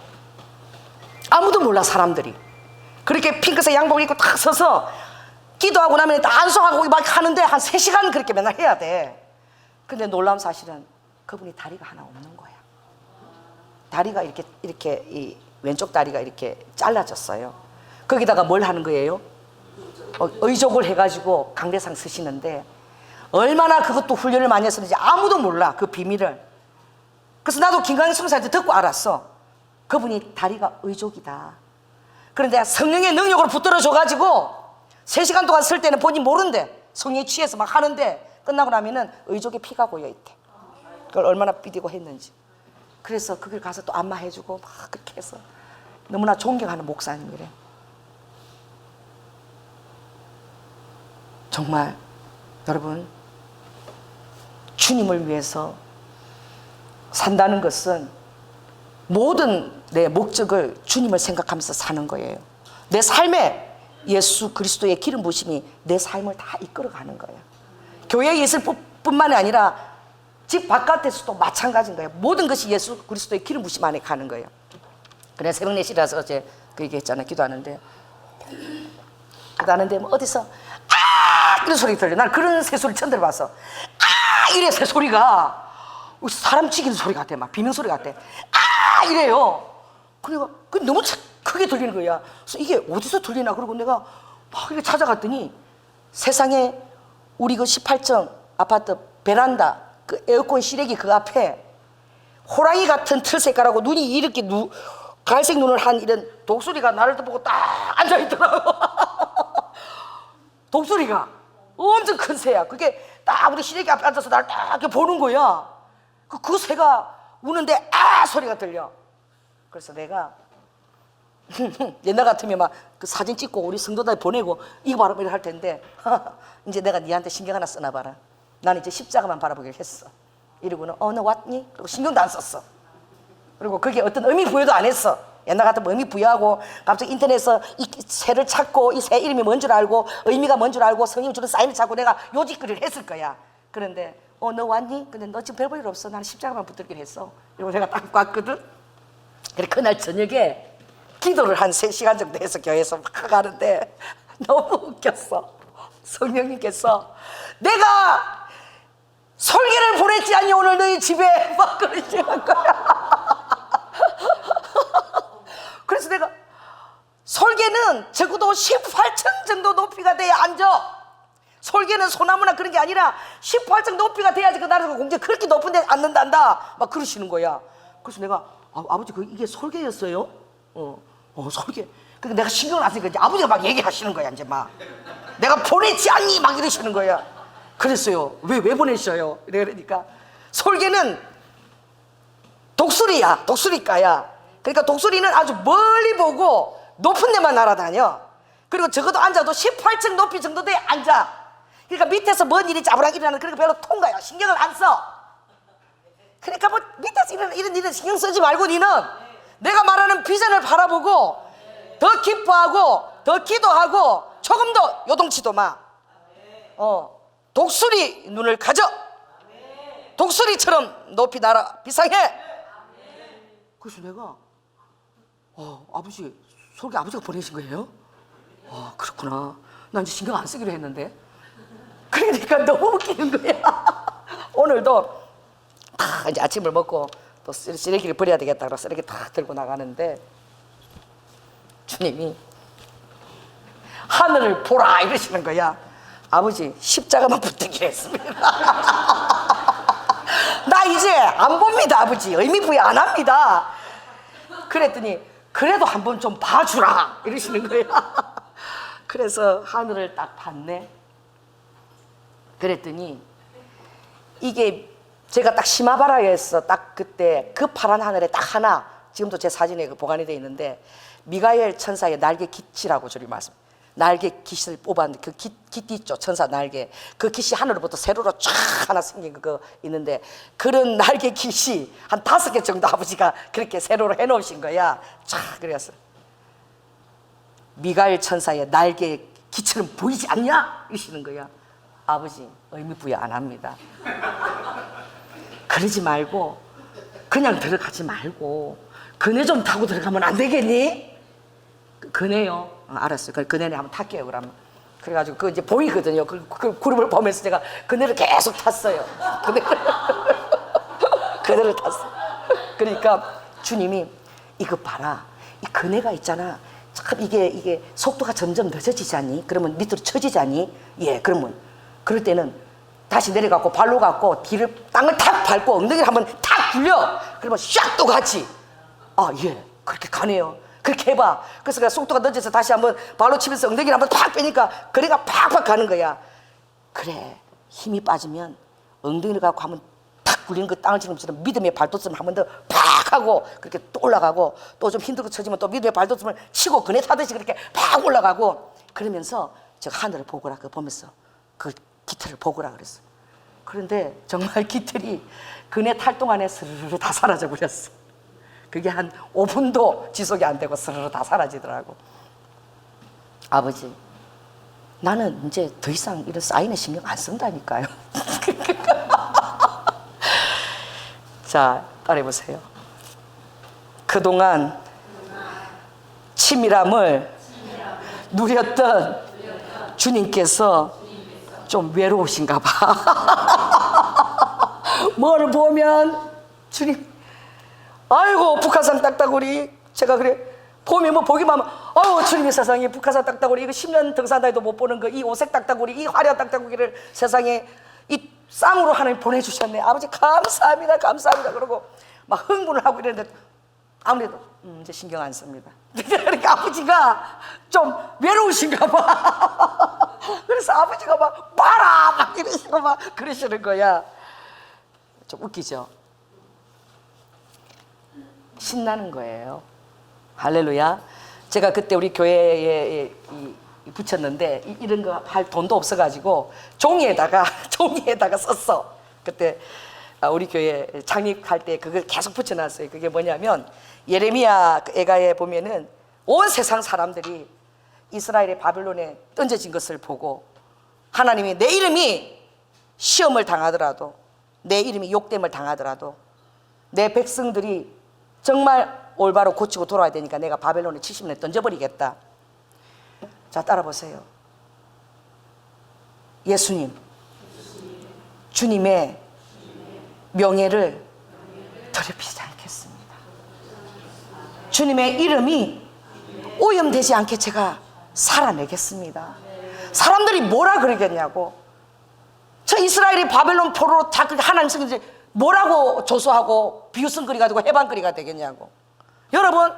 아무도 몰라 사람들이. 그렇게 핑크색 양복 입고 딱 서서 기도하고 나면 다 안수하고 막 하는데 한 3시간 그렇게 맨날 해야 돼. 근데 놀라운 사실은 그분이 다리가 하나 없는 거야. 다리가 이렇게 이 왼쪽 다리가 이렇게 잘라졌어요. 거기다가 뭘 하는 거예요? 의족을 해가지고 강대상 쓰시는데 얼마나 그것도 훈련을 많이 했었는지 아무도 몰라 그 비밀을. 그래서 나도 김광희 선교사한테 듣고 알았어. 그분이 다리가 의족이다. 그런데 성령의 능력으로 붙들어줘가지고 3시간 동안 쓸 때는 본인 모른대. 성령에 취해서 막 하는데 끝나고 나면은 의족에 피가 고여있대. 그걸 얼마나 삐디고 했는지. 그래서 그걸 가서 또 안마해주고 막 그렇게 해서 너무나 존경하는 목사님이래. 정말 여러분 주님을 위해서 산다는 것은 모든 내 목적을 주님을 생각하면서 사는 거예요. 내 삶에 예수 그리스도의 기름 부으심이 내 삶을 다 이끌어가는 거예요. 교회에 있을 뿐만이 아니라 집 바깥에서도 마찬가지인 거예요. 모든 것이 예수 그리스도의 기름 부으심 안에 가는 거예요. 그래 새벽 4시라서 어제 그 얘기했잖아요. 기도하는데 뭐 어디서 이런 소리 들려. 난 그런 새소리 처음 들어봤어. 이래 새소리가 사람 치기는 소리 같아. 막 비명소리 같아. 이래요. 그래가 너무 크게 들리는 거야. 그래서 이게 어디서 들리나 그러고 내가 막 이렇게 찾아갔더니 세상에 우리 그 18층 아파트 베란다 그 에어컨 실외기 그 앞에 호랑이 같은 틀 색깔하고 눈이 이렇게 갈색 눈을 한 이런 독수리가 나를 보고 딱 앉아있더라고. 독수리가 엄청 큰 새야. 그게 딱 우리 실외기 앞에 앉아서 나를 딱 이렇게 보는 거야. 그 새가 우는데 소리가 들려. 그래서 내가 옛날 같으면 막 그 사진 찍고 우리 성도들 보내고 이거 바로 이렇게 할 텐데 이제 내가 니한테 신경 하나 쓰나 봐라. 나는 이제 십자가만 바라보기로 했어. 이러고는 너 왔니? 그리고 신경도 안 썼어. 그리고 그게 어떤 의미 부여도 안 했어. 옛날 같으면 의미 부여하고 갑자기 인터넷에서 이 새를 찾고 이 새 이름이 뭔 줄 알고 의미가 뭔 줄 알고 성경 주는 사인을 찾고 내가 요직거리를 했을 거야. 그런데 너 왔니? 근데 너 지금 별 볼 일 없어. 나는 십자가만 붙들긴 했어. 이러고 내가 딱 왔거든. 그래 그날 저녁에 기도를 한 3시간 정도 해서 교회에서 막 가는데 너무 웃겼어. 성령님께서 내가 설계를 보냈지 않니 오늘 너희 집에 막 그러시는 거야. 그래서 내가 설계는 적어도 18층 정도 높이가 돼야 앉아. 설계는 소나무나 그런 게 아니라 18층 높이가 돼야지 그 나라가 공중에 그렇게 높은 데 앉는단다 막 그러시는 거야. 그래서 내가 아버지 이게 설계였어요? 설계. 그러니까 내가 신경을 안 쓰니까 이제 아버지가 막 얘기하시는 거야. 이제 막 내가 보냈지 않니 막 이러시는 거야. 그랬어요. 왜 보내셔요? 그러니까 설계는 독수리야. 독수리과야. 그러니까 독수리는 아주 멀리 보고 높은 데만 날아다녀. 그리고 적어도 앉아도 18층 높이 정도 돼 앉아. 그러니까 밑에서 뭔 일이 짜부락 일어나는 그런 거 별로 통과야. 신경을 안 써. 그러니까 뭐 밑에서 이런 일은 신경 쓰지 말고 니는 내가 말하는 비전을 바라보고 더 기뻐하고 더 기도하고 조금 더 요동치도 마. 독수리 눈을 가져. 독수리처럼 높이 날아 비상해. 그래서 내가 아버지 설계 아버지가 보내신 거예요? 그렇구나. 난 이제 신경 안 쓰기로 했는데. 그러니까 너무 웃기는 거야. 오늘도 이제 아침을 먹고 또 쓰레기를 버려야 되겠다 그래서 쓰레기 다 들고 나가는데 주님이 하늘을 보라 이러시는 거야. 아버지 십자가만 붙들기로 했습니다. 나 이제 안 봅니다 아버지. 의미 부여 안 합니다. 그랬더니 그래도 한번 좀 봐주라 이러시는 거야. 그래서 하늘을 딱 봤네. 그랬더니 이게 제가 딱 시마바라에서 딱 그때 그 파란 하늘에 딱 하나 지금도 제 사진에 보관이 되어 있는데 미가엘 천사의 날개 깃이라고 저리 말씀. 날개 깃을 뽑았는데 그 깃 있죠 천사 날개. 그 깃이 하늘로부터 세로로 쫙 하나 생긴 거 있는데 그런 날개 깃이 한 5개 정도 아버지가 그렇게 세로로 해놓으신 거야. 쫙 그래서 미가엘 천사의 날개 깃처럼 보이지 않냐? 이러시는 거야. 아버지 의미 부여 안 합니다. 그러지 말고 그냥 들어가지 말고 그네 좀 타고 들어가면 안 되겠니? 그네요. 알았어요. 그네를 한번 탈게요. 그러면 그래가지고 그 이제 보이거든요. 그 그룹을 보면서 제가 그네를 계속 탔어요. 그네를 탔어. 그러니까 주님이 이거 봐라. 이 그네가 있잖아. 참 이게 속도가 점점 늦어지지 않니? 그러면 밑으로 쳐지지 않니? 예, 그러면 그럴 때는 다시 내려가고 발로 갖고 땅을 탁 밟고 엉덩이를 한번 탁 굴려. 그러면 샥 또 가지. 예, 그렇게 가네요. 그렇게 해봐. 그래서 그 속도가 늦어서 다시 한번 발로 치면서 엉덩이를 한번 팍 빼니까 그래가 팍팍 가는 거야. 그래, 힘이 빠지면 엉덩이를 갖고 한번 탁 굴리는 그 땅을 치는 것처럼 믿음의 발돋움을 한 번 더 팍 하고 그렇게 또 올라가고 또 좀 힘들고 쳐지면 또 믿음의 발돋움을 치고 그네 타듯이 그렇게 팍 올라가고 그러면서 저 하늘을 보거라. 그거 보면서 그 깃털을 보거라 그랬어. 그런데 정말 깃털이 그네 탈 동안에 스르르 다 사라져 버렸어. 그게 한 5분도 지속이 안 되고 스르르 다 사라지더라고. 아버지, 나는 이제 더 이상 이런 사인에 신경 안 쓴다니까요. 자, 따라해보세요. 그동안 치밀함을 누렸던 주님께서 좀 외로우신가 봐. 뭘 보면 주님, 아이고 북한산 딱따구리. 제가 그래 보면 뭐 보기만 하면 아유 주님의 세상에 북한산 딱따구리 이거 10년 등산다해도 못 보는 거 이 오색 딱따구리 이 화려한 딱따구리를 세상에 이 쌍으로 하나님 보내주셨네. 아버지 감사합니다 감사합니다. 그러고 막 흥분을 하고 이랬는데 아무래도 이제 신경 안 씁니다. 그러니까 아버지가 좀 외로우신가 봐. 그래서 아버지가 막 봐라 막 이러시고 막 그러시는 거야. 좀 웃기죠? 신나는 거예요. 할렐루야. 제가 그때 우리 교회에 붙였는데 이런 거 할 돈도 없어가지고 종이에다가 썼어. 그때 우리 교회 창립할 때 그걸 계속 붙여놨어요. 그게 뭐냐면 예레미야 애가에 보면은 온 세상 사람들이 이스라엘의 바벨론에 던져진 것을 보고 하나님이 내 이름이 시험을 당하더라도, 내 이름이 욕됨을 당하더라도 내 백성들이 정말 올바로 고치고 돌아야 되니까 내가 바벨론에 70년에 던져버리겠다. 자, 따라 보세요. 예수님, 주님의 명예를 더럽히지 않겠습니다. 주님의 이름이 오염되지 않게 제가 살아내겠습니다. 사람들이 뭐라 그러겠냐고. 저 이스라엘이 바벨론 포로로 다 하나님 성경에 뭐라고 조소하고 비웃음거리 가지고 해방거리가 되겠냐고. 여러분,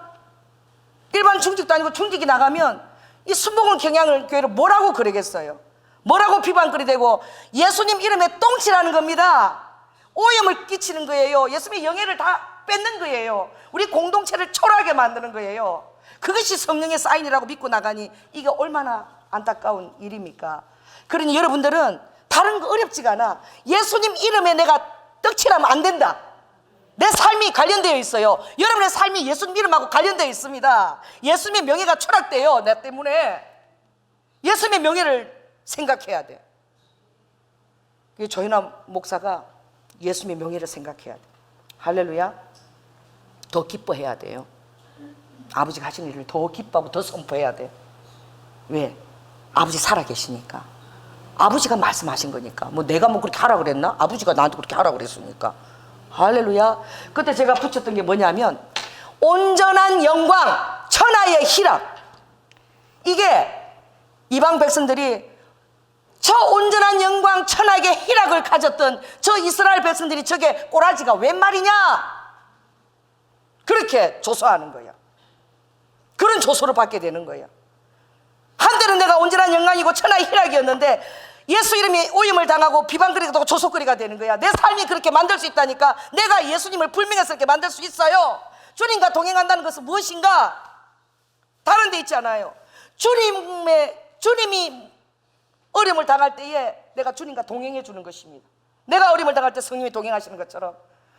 일반 중직도 아니고 중직이 나가면 이 순복음 경향을 교회를 뭐라고 그러겠어요? 뭐라고 비방거리 되고 예수님 이름에 똥칠하는 겁니다. 오염을 끼치는 거예요. 예수님의 영예를 다 뺏는 거예요. 우리 공동체를 초라하게 만드는 거예요. 그것이 성령의 사인이라고 믿고 나가니 이게 얼마나 안타까운 일입니까? 그러니 여러분들은 다른 거 어렵지가 않아. 예수님 이름에 내가 떡칠하면 안 된다. 내 삶이 관련되어 있어요. 여러분의 삶이 예수님 이름하고 관련되어 있습니다. 예수님의 명예가 추락돼요. 내 때문에. 예수님의 명예를 생각해야 돼. 조현아 목사가 예수님의 명예를 생각해야 돼. 할렐루야. 더 기뻐해야 돼요. 아버지가 하신 일을 더 기뻐하고 더 선포해야 돼. 왜? 아버지 살아계시니까. 아버지가 말씀하신 거니까. 뭐 내가 뭐 그렇게 하라 그랬나? 아버지가 나한테 그렇게 하라 그랬으니까. 할렐루야. 그때 제가 붙였던 게 뭐냐면 온전한 영광 천하의 희락. 이게 이방 백성들이 저 온전한 영광 천하의 희락을 가졌던 저 이스라엘 백성들이 저게 꼬라지가 웬 말이냐? 그렇게 조소하는 거야. 그런 조소를 받게 되는 거야. 한때는 내가 온전한 영광이고 천하의 희락이었는데 예수 이름이 오염을 당하고 비방거리가 조소거리가 되는 거야. 내 삶이 그렇게 만들 수 있다니까. 내가 예수님을 불명예스럽게 만들 수 있어요. 주님과 동행한다는 것은 무엇인가? 다른 데 있지 않아요. 주님이 어려움을 당할 때에 내가 주님과 동행해 주는 것입니다. 내가 어려움을 당할 때 성령이 동행하시는 것처럼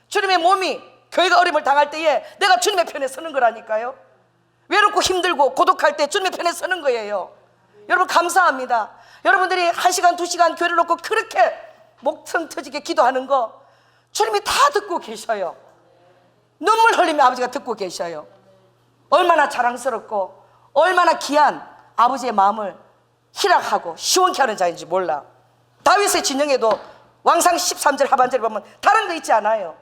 주님의 몸이 교회가 어려움을 당할 때에 내가 주님의 편에 서는 거라니까요. 외롭고 힘들고 고독할 때 주님의 편에 서는 거예요. 여러분 감사합니다. 여러분들이 1시간 2시간 교회를 놓고 그렇게 목청 터지게 기도하는 거 주님이 다 듣고 계셔요. 눈물 흘리며 아버지가 듣고 계셔요. 얼마나 자랑스럽고 얼마나 귀한 아버지의 마음을 희락하고 시원케 하는 자인지 몰라. 다윗의 진영에도 왕상 13절 하반절에 보면 다른 거 있지 않아요.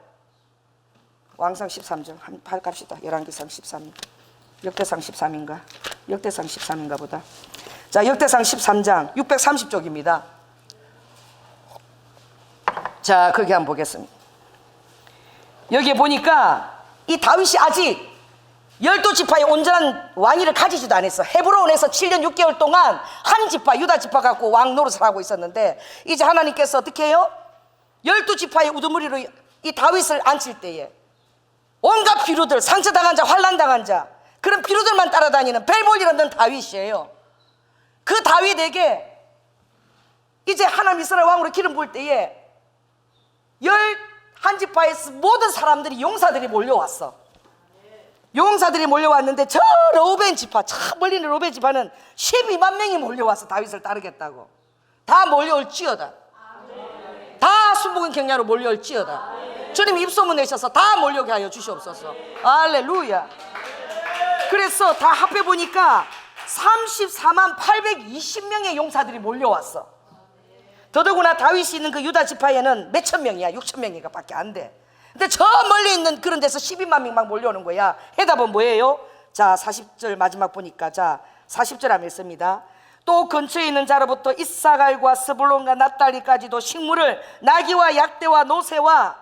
왕상 13절 한번 갑시다. 열왕기상 13 역대상 13인가? 역대상 13인가 보다. 자, 역대상 13장 630쪽입니다. 자, 거기 한번 보겠습니다. 여기에 보니까 이 다윗이 아직 12지파의 온전한 왕위를 가지지도 않았어. 헤브론에서 7년 6개월 동안 한 지파 유다 지파 갖고 왕 노릇을 하고 있었는데 이제 하나님께서 어떻게 해요? 12지파의 우두머리로 이 다윗을 앉힐 때에 온갖 비루들, 상처당한 자, 환난당한 자, 그런 비루들만 따라다니는 벨 볼 일 없는 다윗이에요. 그 다윗에게 이제 하나님 이스라엘 왕으로 기름 부을 때에 11지파의 모든 사람들이 용사들이 몰려왔어. 용사들이 몰려왔는데 저 르우벤 지파, 저 멀리 있는 르우벤 지파는 12만 명이 몰려와서 다윗을 따르겠다고. 다 몰려올지어다. 다 순복음 경야로 몰려올지어다. 주님 입소문 내셔서 다 몰려오게 하여 주시옵소서. 할렐루야. 그래서 다 합해 보니까 34만 820명의 용사들이 몰려왔어. 더더구나 다윗이 있는 그 유다 지파에는 몇천 명이야. 6천 명인가 밖에 안 돼. 근데 저 멀리 있는 그런 데서 12만 명 막 몰려오는 거야. 해답은 뭐예요? 자, 40절 마지막 보니까, 자 40절 하면 있습니다. 또 근처에 있는 자로부터 이사갈과 스불론과 납달리까지도 식물을 나귀와 약대와 노새와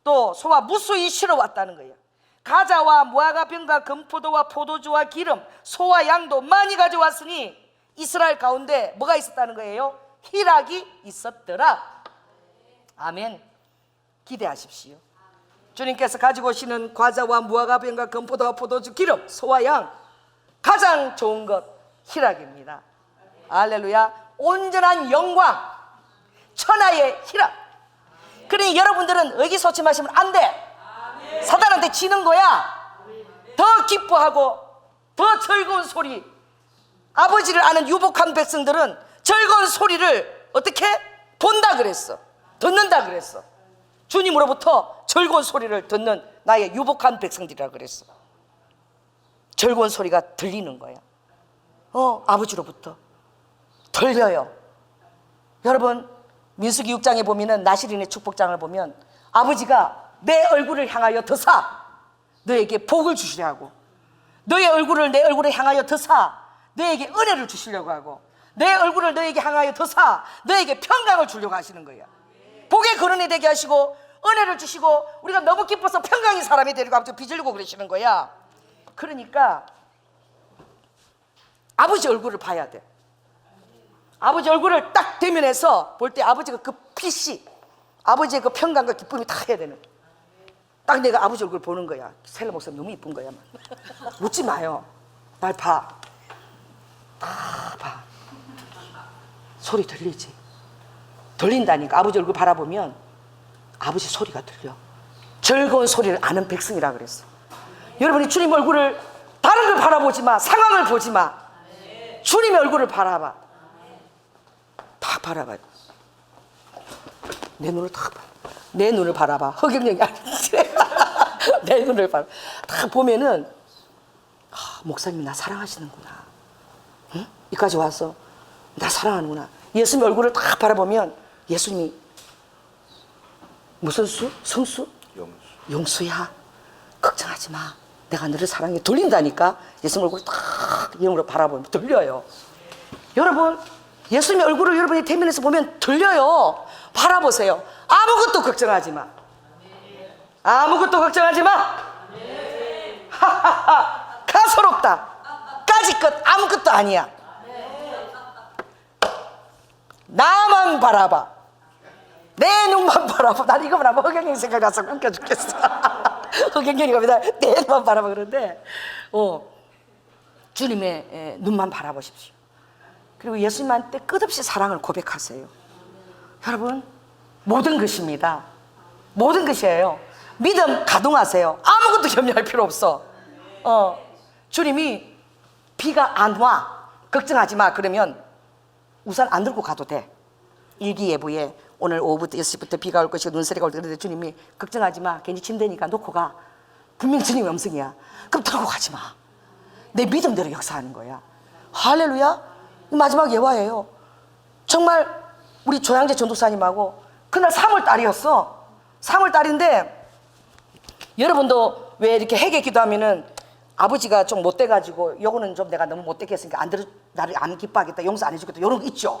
또 소와 무수히 실어왔다는 거예요. 가자와 무화과 병과 금포도와 포도주와 기름, 소와 양도 많이 가져왔으니 이스라엘 가운데 뭐가 있었다는 거예요? 희락이 있었더라. 아멘. 기대하십시오. 주님께서 가지고 오시는 과자와 무화과 병과 금포도와 포도주, 기름, 소와 양, 가장 좋은 것 희락입니다. 할렐루야. 온전한 영광, 천하의 희락. 그러니 그러니 여러분들은 의기소침하시면 안 돼. 사단한테 지는 거야. 더 기뻐하고 더 즐거운 소리. 아버지를 아는 유복한 백성들은 즐거운 소리를 어떻게 본다 그랬어. 듣는다 그랬어. 주님으로부터 즐거운 소리를 듣는 나의 유복한 백성들이라 그랬어. 즐거운 소리가 들리는 거야. 아버지로부터 들려요. 여러분, 민수기 6장에 보면은 나시린의 축복장을 보면 아버지가 내 얼굴을 향하여 드사 너에게 복을 주시려 하고, 너의 얼굴을 내 얼굴에 향하여 드사 너에게 은혜를 주시려고 하고, 내 얼굴을 너에게 향하여 드사 너에게 평강을 주려고 하시는 거야. 복의 근원이 되게 하시고 은혜를 주시고, 우리가 너무 기뻐서 평강인 사람이 되려고 아버지 빚으려고 그러시는 거야. 그러니까 아버지 얼굴을 봐야 돼. 아버지 얼굴을 딱 대면해서 볼 때 아버지가 그 빛이, 아버지의 그 평강과 기쁨이 다 해야 되는. 딱 내가 아버지 얼굴 보는 거야. 셀러 목사님 너무 이쁜 거야. 웃지 마요. 날 봐. 다 봐. 소리 들리지? 들린다니까. 아버지 얼굴 바라보면 아버지 소리가 들려. 즐거운 소리를 아는 백성이라 그랬어. 여러분이 주님 얼굴을, 다른 걸 바라보지 마. 상황을 보지 마. 주님의 얼굴을 바라봐. 다 바라봐. 내 눈을 다 봐. 내 눈을 바라봐. 허경영이 아니지. 내 눈을 바라. 다 보면은 목사님이 나 사랑하시는구나. 응? 여기까지 와서 나 사랑하는구나. 예수님 얼굴을 다 바라보면 예수님이 무슨 수? 성수? 용수야. 걱정하지 마. 내가 너를 사랑해. 들린다니까. 예수님 얼굴을 딱 영으로 바라보면 들려요. 여러분, 예수님의 얼굴을 여러분이 대면에서 보면 들려요. 바라보세요. 아무것도 걱정하지 마. 아무것도 걱정하지 마. 하하하. 가소롭다. 까짓것 아무것도 아니야. 나만 바라봐. 내 눈만 바라봐. 난 이거 바라봐. 허경영 생각나서 웃겨 죽겠어. 허경영이 겁니다. 내 눈만 바라봐. 그런데 주님의 눈만 바라보십시오. 그리고 예수님한테 끝없이 사랑을 고백하세요. 여러분, 모든 것입니다. 모든 것이에요. 믿음 가동하세요. 아무것도 염려할 필요 없어. 주님이 비가 안 와, 걱정하지 마. 그러면 우산 안 들고 가도 돼. 일기예보에 오늘 오후부터 6시부터 비가 올 것이고 눈사리가 올 것인데 주님이 걱정하지 마. 괜히 침대니까 놓고 가. 분명 주님의 음성이야. 그럼 들고 가지 마. 내 믿음대로 역사하는 거야. 할렐루야. 마지막 예화예요. 정말 우리 조양재 전도사님하고 그날 3월달이었어. 3월달인데 여러분도 왜 이렇게 회개 기도하면은 아버지가 좀 못돼가지고 요거는 좀 내가 너무 못되게 했으니까 나를 안 기뻐하겠다, 용서 안 해주겠다, 이런 거 있죠.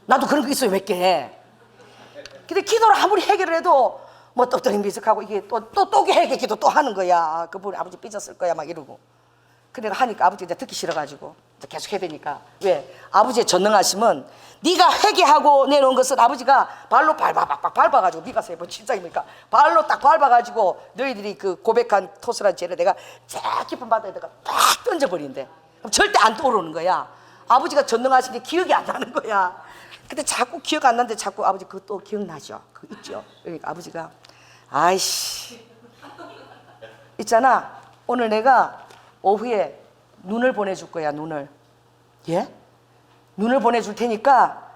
나도 그런 거 있어요. 몇 개. 근데 기도를 아무리 해결을 해도 뭐 떡떡이 미숙하고 이게 또 회개 기도 또 하는 거야. 그분 아버지 삐졌을 거야 막 이러고. 그래 하니까 아버지가 이제 듣기 싫어가지고 이제 계속 해야 되니까. 왜? 아버지의 전능하심은 네가 회개하고 내놓은 것은 아버지가 발로 밟아가지고 네가 세번 진짜입니까? 발로 딱 밟아가지고 너희들이 그 고백한 토스란 죄를 내가 쫙 깊은 바다에다가 딱 던져버린대. 그럼 절대 안 떠오르는 거야. 아버지가 전능하신 게 기억이 안 나는 거야. 근데 자꾸 기억 안 나는데 자꾸 아버지 그거 또 기억나죠? 그거 있죠? 그러니까 아버지가 아이씨 있잖아. 오늘 내가 오후에 눈을 보내줄 거야. 눈을. 예? 눈을 보내줄 테니까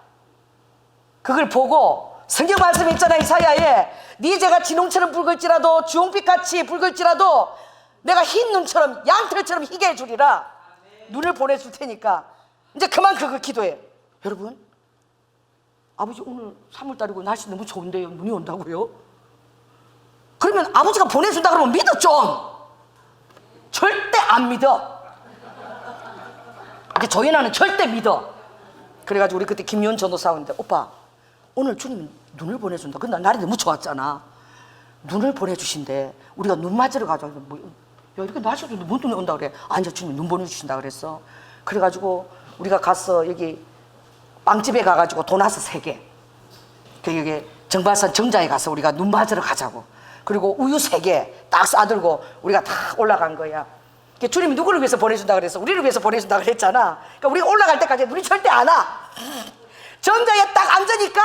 그걸 보고 성경 말씀이 있잖아. 이사야에 네 죄가 진홍처럼 붉을지라도 주홍빛같이 붉을지라도 내가 흰 눈처럼 양털처럼 희게 해주리라. 눈을 보내줄 테니까 이제 그만 그거 기도해. 여러분, 아버지 오늘 3월달이고 날씨 너무 좋은데요. 눈이 온다고요? 그러면 아버지가 보내준다 그러면 믿어 좀. 절대 안 믿어. 근데 조연아는 절대 믿어. 그래가지고 우리 그때 김윤 전도사인데 오빠 오늘 주님이 눈을 보내준다. 근데 날이 너무 좋았잖아. 눈을 보내주신대. 우리가 눈 맞으러 가자. 뭐, 야 이렇게 날씨도 뭔 눈이 온다 그래. 아니 주님이 눈 보내주신다 그랬어. 그래가지고 우리가 갔어. 여기 빵집에 가가지고 도나스 3개. 그 여기 정발산 정자에 가서 우리가 눈 맞으러 가자고. 그리고 우유 3개 딱 싸들고 우리가 다 올라간 거야. 주님이 누구를 위해서 보내준다 그랬어? 우리를 위해서 보내준다 그랬잖아. 그러니까 우리가 올라갈 때까지 눈이 절대 안 와. 정자에 딱 앉으니까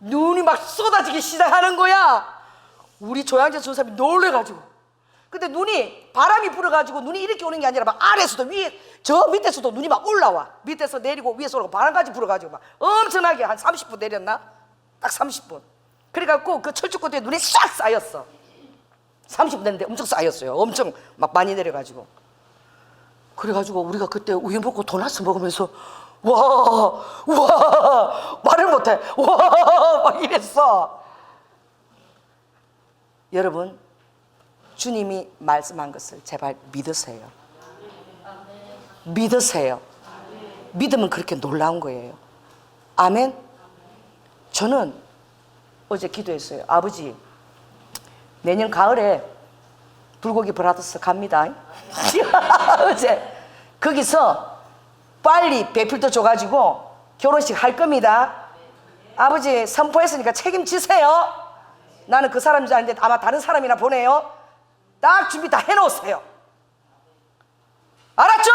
눈이 막 쏟아지기 시작하는 거야. 우리 조양재 전사님이 놀래가지고. 근데 눈이 바람이 불어가지고 눈이 이렇게 오는 게 아니라 막 아래에서도 위에 저 밑에서도 눈이 막 올라와. 밑에서 내리고 위에서 오르고 바람까지 불어가지고 막 엄청나게 한 30분 내렸나? 딱 30분. 그래갖고 그 철쭉고대에 눈이 싹 쌓였어. 30분 됐는데 엄청 쌓였어요. 엄청 막 많이 내려가지고. 그래가지고 우리가 그때 우유 먹고 도넛 먹으면서 와 말을 못해. 와 막 이랬어. 여러분, 주님이 말씀한 것을 제발 믿으세요. 믿으세요. 믿으면 그렇게 놀라운 거예요. 아멘. 저는 어제 기도했어요. 아버지, 내년 가을에 불고기 브라더스 갑니다. 어제 거기서 빨리 배필도 줘가지고 결혼식 할 겁니다. 아버지 선포했으니까 책임지세요. 나는 그 사람인 줄 아는데 아마 다른 사람이나 보내요. 딱 준비 다 해놓으세요. 알았죠?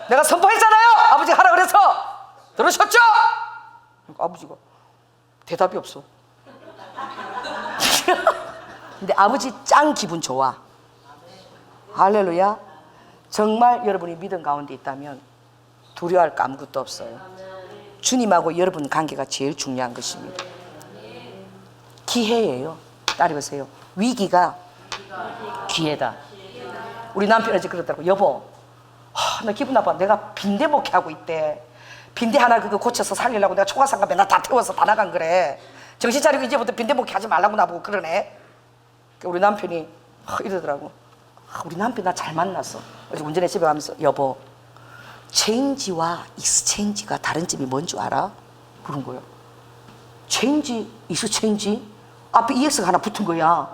내가 선포했잖아요. 아버지 하라 그래서. 들으셨죠? 아버지가 대답이 없어. 근데 아버지 짱 기분 좋아. 할렐루야. 정말 여러분이 믿음 가운데 있다면 두려워할 거 아무것도 없어요. 주님하고 여러분 관계가 제일 중요한 것입니다. 기회예요. 따라해보세요. 위기가 기회다. 우리 남편이 어제 그러더라고. 여보, 나 기분 나빠. 내가 빈대 목회하고 있대. 빈대 하나 그거 고쳐서 살리려고 내가 초가상가 맨날 다 태워서 다 나간 거래. 정신 차리고 이제부터 빈대 목회하지 말라고 나보고 그러네. 우리 남편이 이러더라고. 우리 남편 나 잘 만났어. 어제 운전해 집에 가면서 여보, 체인지와 익스체인지가 다른 점이 뭔 줄 알아? 그런 거예요. 체인지, 익스체인지? 앞에 EX가 하나 붙은 거야.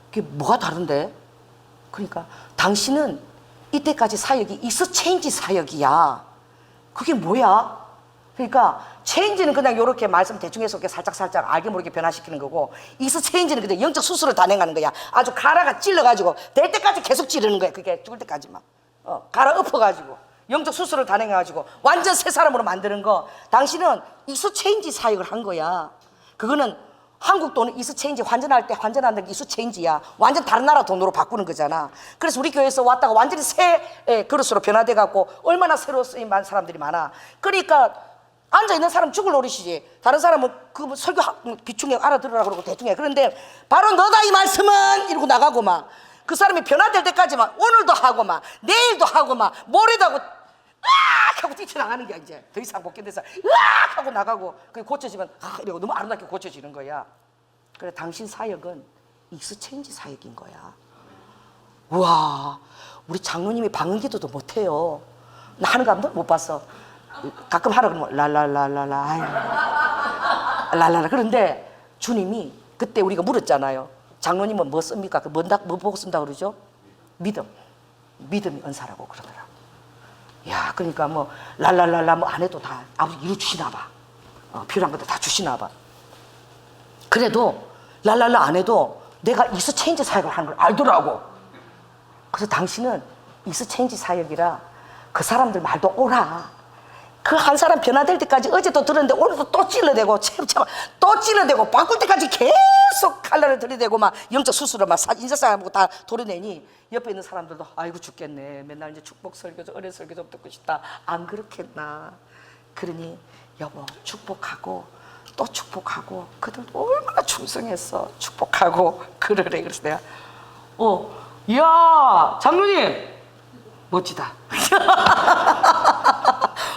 그게 뭐가 다른데? 그러니까 당신은 이때까지 사역이 익스체인지 사역이야. 그게 뭐야? 그러니까 체인지는 그냥 이렇게 말씀 대충 해서 살짝살짝 알게 모르게 변화시키는 거고, 익스체인지는 그냥 영적 수술을 단행하는 거야. 아주 가라가 찔러가지고 될 때까지 계속 찌르는 거야. 그게 죽을 때까지만. 갈아 엎어가지고 영적 수술을 단행해가지고 완전 새 사람으로 만드는 거. 당신은 익스체인지 사역을 한 거야. 그거는 한국 돈은 익스체인지 환전할 때 환전하는 게 익스체인지야. 완전 다른 나라 돈으로 바꾸는 거잖아. 그래서 우리 교회에서 왔다가 완전히 새 그릇으로 변화돼 갖고 얼마나 새로 쓰인 사람들이 많아. 그러니까 앉아있는 사람 죽을 노릇이지. 다른 사람은 그 설교 비중에 알아들으라 그러고 대충 해. 그런데 바로 너다 이 말씀은 이러고 나가고 막 그 사람이 변화될 때까지만 오늘도 하고 막 내일도 하고 막 모레도 하고 으악 하고 뛰쳐나가는 게 이제 더 이상 못 견뎌서 으악 하고 나가고 그게 고쳐지면 이러고 너무 아름답게 고쳐지는 거야. 그래 당신 사역은 익스체인지 사역인 거야. 우와, 우리 장로님이 방언기도도 못해요. 나 하는 거 못 봤어. 가끔 하라 그러면 랄랄랄랄라 랄랄라. 그런데 주님이 그때 우리가 물었잖아요. 장로님은 뭐 씁니까? 뭐 보고 쓴다 그러죠? 믿음이 은사라고 그러더라. 야, 그러니까 뭐 랄랄랄라 뭐 안 해도 다 아버지 이루 주시나 봐. 필요한 것도 다 주시나 봐. 그래도 랄랄라 안 해도 내가 익스체인지 사역을 하는 걸 알더라고. 그래서 당신은 익스체인지 사역이라 그 사람들 말도 오라. 그 한 사람 변화될 때까지 어제도 들었는데 오늘도 또 찔러대고 또 찔러대고 바꿀 때까지 계속 칼날을 들이대고 막 영적 수술을 막 인사상하고 다 도려내니 옆에 있는 사람들도 아이고 죽겠네. 맨날 이제 축복 설교 좀 은혜 설교 좀 듣고 싶다. 안 그렇겠나. 그러니 여보 축복하고 또 축복하고 그들도 얼마나 충성했어. 축복하고 그러래. 그래서 내가 이야 장로님 멋지다.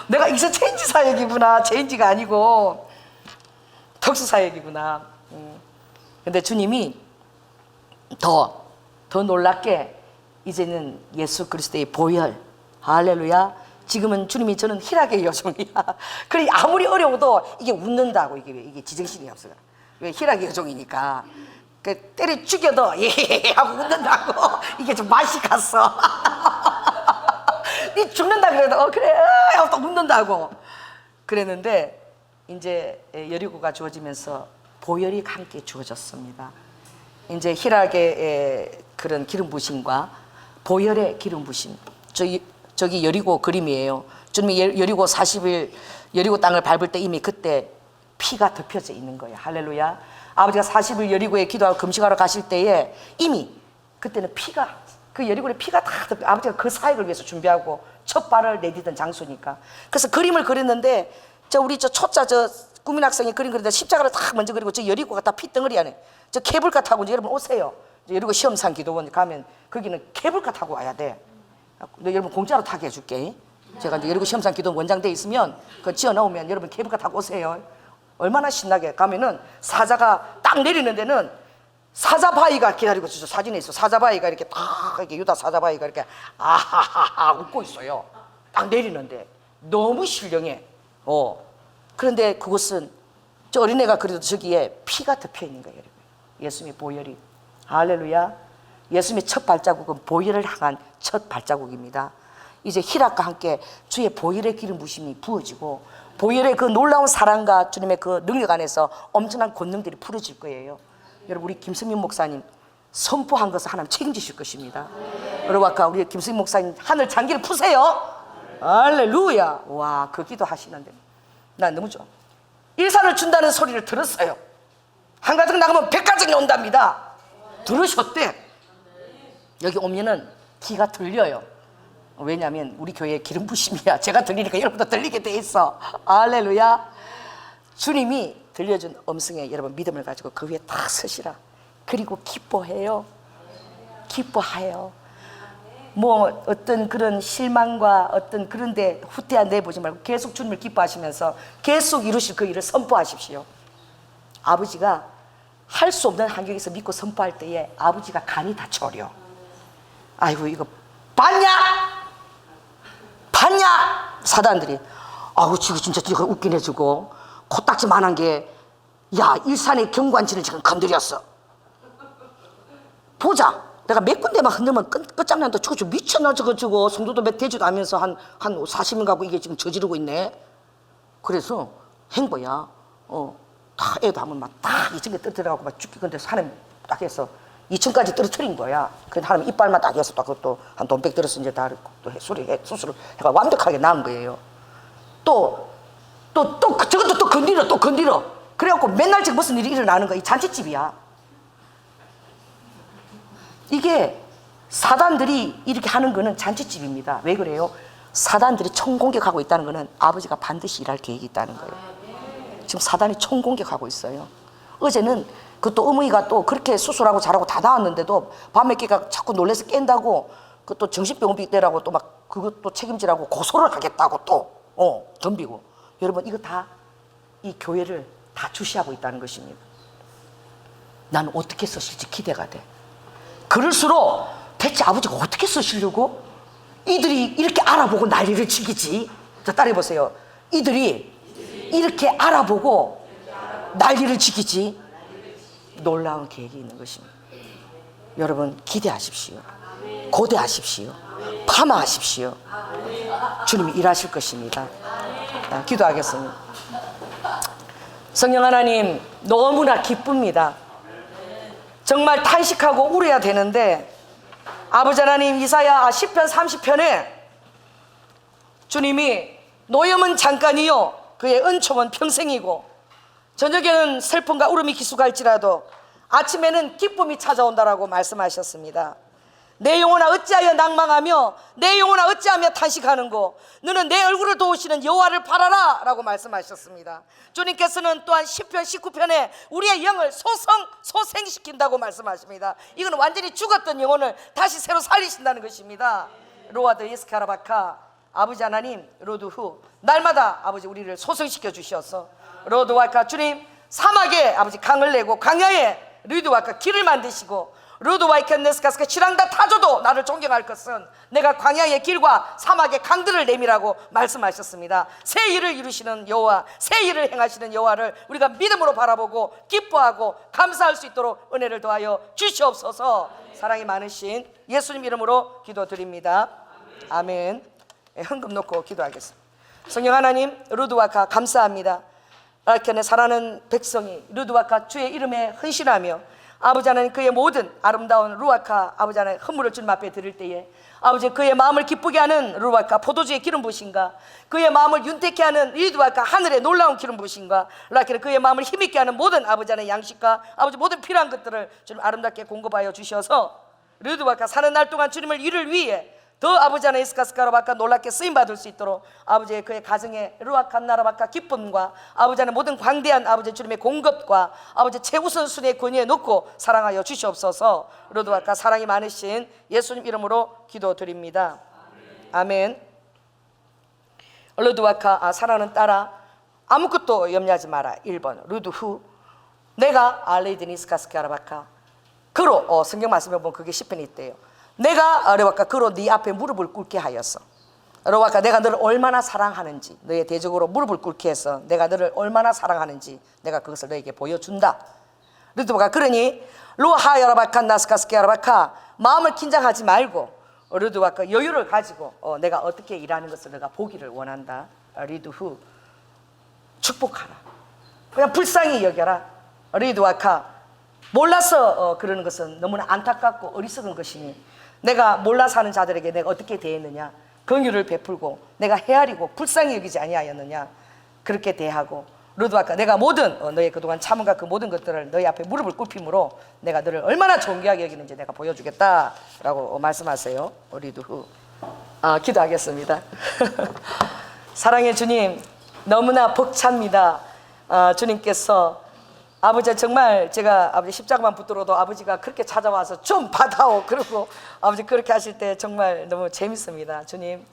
내가 익스체인지 사역이구나. 체인지가 아니고 특수 사역이구나. 근데 주님이 더 놀랍게 이제는 예수 그리스도의 보혈, 할렐루야. 지금은 주님이 저는 희락의 여종이야. 그래 아무리 어려워도 이게 웃는다고. 이게 지정신이 없어요. 왜 희락의 여종이니까. 그 때려 죽여도 예 하고 웃는다고. 이게 좀 맛이 갔어. 니 죽는다 그래도 그래 하고 또 웃는다고 그랬는데 이제 여리고가 주어지면서 보혈이 함께 주어졌습니다. 이제 희락의 그런 기름 부심과 보혈의 기름 부심. 저기 여리고 그림이에요. 주님이 여리고 40일 여리고 땅을 밟을 때 이미 그때 피가 덮여져 있는 거예요. 할렐루야. 아버지가 40일 여리고에 기도하고 금식하러 가실 때에 이미 그때는 피가, 그 여리고에 피가 다 덮여, 아버지가 그 사역을 위해서 준비하고 첫 발을 내디던 장소니까. 그래서 그림을 그렸는데 우리 초짜 꾸민 학생이 그림 그리는데 십자가를 딱 먼저 그리고 저 여리고가 다 피덩어리 안에 저 케이블카 타고 이제 여러분 오세요. 여리고 시험산 기도원 가면 거기는 케이블카 타고 와야 돼. 여러분 공짜로 타게 해줄게. 제가 이제 여리고 시험산 기도원 원장돼 있으면 그 지어 놓으면 여러분 케이블카 타고 오세요. 얼마나 신나게 가면은 사자가 딱 내리는 데는 사자바위가 기다리고 있어요. 사진에 있어. 사자바위가 이렇게 딱 이렇게 유다 사자바위가 이렇게 아하하하 웃고 있어요. 딱 내리는데 너무 신령해. 그런데 그것은 저 어린애가 그래도 저기에 피가 덮여 있는 거예요. 예수님의 보혈이. 할렐루야. 예수님의 첫 발자국은 보혈을 향한 첫 발자국입니다. 이제 희락과 함께 주의 보혈의 기름 부심이 부어지고 보혈의 그 놀라운 사랑과 주님의 그 능력 안에서 엄청난 권능들이 풀어질 거예요. 여러분 우리 김성민 목사님 선포한 것을 하나님 책임지실 것입니다. 여러분 아까 우리 김성민 목사님 하늘 장기를 푸세요. 할렐루야. 와, 그 기도 하시는데 난 너무 좋아. 일산을 준다는 소리를 들었어요. 한 가정 나가면 100가정이 온답니다. 들으셨대. 여기 오면은 귀가 들려요. 왜냐하면 우리 교회의 기름 부심이야. 제가 들리니까 여러분도 들리게 돼 있어. 할렐루야. 주님이 들려준 음성에 여러분 믿음을 가지고 그 위에 딱 서시라. 그리고 기뻐해요. 기뻐해요. 뭐 어떤 그런 실망과 어떤 그런데 후퇴한 데 보지 말고 계속 주님을 기뻐하시면서 계속 이루실 그 일을 선포하십시오. 아버지가 할 수 없는 환경에서 믿고 선포할 때에 아버지가 간이 다 저려. 아이고 이거 봤냐? 봤냐? 사단들이 아우 지금 진짜 웃긴 해주고 코딱지만한 게 야 일산의 경관지를 지금 건드렸어. 보자. 내가 몇 군데만 흔들면 끝장난다. 저거 미쳤나 저거 성도도 몇 되지도 않으면서 한 40명 가고 이게 지금 저지르고 있네. 그래서 행보야. 다 애도 한번 막 딱 2층에 떨어뜨려갖고 막 죽기 건데 사람 딱 해서 2층까지 떨어뜨린 거야. 근데 하나님 이빨만 딱 해서 딱 그것도 한 돈 100 들었어. 이제 다 수술을 해가 완벽하게 나은 거예요. 저것도 또 건드려. 그래갖고 맨날 지금 무슨 일이 일어나는 거야. 이 잔치집이야. 이게 사단들이 이렇게 하는 거는 잔치집입니다. 왜 그래요? 사단들이 총공격하고 있다는 거는 아버지가 반드시 일할 계획이 있다는 거예요. 지금 사단이 총공격하고 있어요. 어제는 그것도 어머니가 또 그렇게 수술하고 잘하고 다 나왔는데도 밤에 깨가 자꾸 놀래서 깬다고 그것도 정신병원 빅대라고 또 막 그것도 책임지라고 고소를 하겠다고 또 덤비고. 여러분 이거 다 이 교회를 다 주시하고 있다는 것입니다. 나는 어떻게 쓰실지 기대가 돼. 그럴수록 대체 아버지가 어떻게 쓰시려고? 이들이 이렇게 알아보고 난리를 치기지. 자, 따라해보세요. 이들이 이렇게 알아보고 난리를 치기지. 놀라운 계획이 있는 것입니다. 여러분 기대하십시오. 고대하십시오. 파마하십시오. 주님이 일하실 것입니다. 기도하겠습니다. 성령 하나님 너무나 기쁩니다. 정말 탄식하고 울어야 되는데 아버지 하나님 이사야 10편 30편에 주님이 노염은 잠깐이요 그의 은총은 평생이고 저녁에는 슬픔과 울음이 기수갈지라도 아침에는 기쁨이 찾아온다라고 말씀하셨습니다. 내 영혼아 어찌하여 낭망하며 내 영혼아 어찌하며 탄식하는고 너는 내 얼굴을 도우시는 여호와를 바라라 라고 말씀하셨습니다. 주님께서는 또한 10편 19편에 우리의 영을 소생시킨다고 말씀하십니다. 이건 완전히 죽었던 영혼을 다시 새로 살리신다는 것입니다. 로아드 예스카라바카 아버지 하나님 로드후 날마다 아버지 우리를 소생시켜 주셔서 로드와카 주님 사막에 아버지 강을 내고 광야에 루드와카 길을 만드시고 루드와이켄네스카스가 치랑다 타줘도 나를 존경할 것은 내가 광야의 길과 사막의 강들을 내미라고 말씀하셨습니다. 새 일을 이루시는 여호와 새 일을 행하시는 여호와를 우리가 믿음으로 바라보고 기뻐하고 감사할 수 있도록 은혜를 더하여 주시옵소서. 사랑이 많으신 예수님 이름으로 기도드립니다. 아멘. 헌금 놓고 기도하겠습니다. 성령 하나님 루드와카 감사합니다. 아라켄에 살아가는 백성이 루드와카 주의 이름에 헌신하며 아버지 하나님 그의 모든 아름다운 루아카 아버지 하나님 헌물을 주님 앞에 드릴 때에 아버지 그의 마음을 기쁘게 하는 루아카 포도주의 기름 부으신가, 그의 마음을 윤택케 하는 리두아카 하늘의 놀라운 기름 부으신가, 라키는 그의 마음을 힘있게 하는 모든 아버지 하나님 양식과 아버지 모든 필요한 것들을 주님 아름답게 공급하여 주셔서 리두아카 사는 날 동안 주님을 이를 위해 더 아버지 하나님 이스카스카라바카 놀랍게 쓰임받을 수 있도록 아버지의 그의 가정에 루아칸나라바카 기쁨과 아버지 하나님 모든 광대한 아버지 주님의 공급과 아버지 최우선순위의 권위에 놓고 사랑하여 주시옵소서. 루두아카 사랑이 많으신 예수님 이름으로 기도드립니다. 아멘. 루두아카 사랑하는 딸아, 아무것도 염려하지 마라. 1번 루두후 내가 알레이드니스카스카라바카 그로 성경 말씀에 보면 그게 10편이 있대요. 내가 루아카 그로 네 앞에 무릎을 꿇게 하였어. 루아카 내가 너를 얼마나 사랑하는지, 너의 대적으로 무릎을 꿇게 해서 내가 너를 얼마나 사랑하는지 내가 그것을 너에게 보여준다. 루아카 그러니 루하야라바카 나스카스케야라바카 마음을 긴장하지 말고 루아카 여유를 가지고 내가 어떻게 일하는 것을 내가 보기를 원한다. 리두후 축복하라. 그냥 불쌍히 여겨라. 리두아카 몰라서 그러는 것은 너무나 안타깝고 어리석은 것이니 내가 몰라서 하는 자들에게 내가 어떻게 대했느냐, 긍휼을 베풀고 내가 헤아리고 불쌍히 여기지 아니하였느냐, 그렇게 대하고 루두아카 내가 모든 너의 그동안 참음과 그 모든 것들을 너희 앞에 무릎을 꿇힘으로 내가 너를 얼마나 존귀하게 여기는지 내가 보여주겠다라고 말씀하세요. 리두후 기도하겠습니다. 사랑의 주님, 너무나 벅찹니다. 주님께서 아버지 정말 제가 아버지 십자가만 붙들어도 아버지가 그렇게 찾아와서 좀 받아오 그러고 아버지 그렇게 하실 때 정말 너무 재밌습니다. 주님,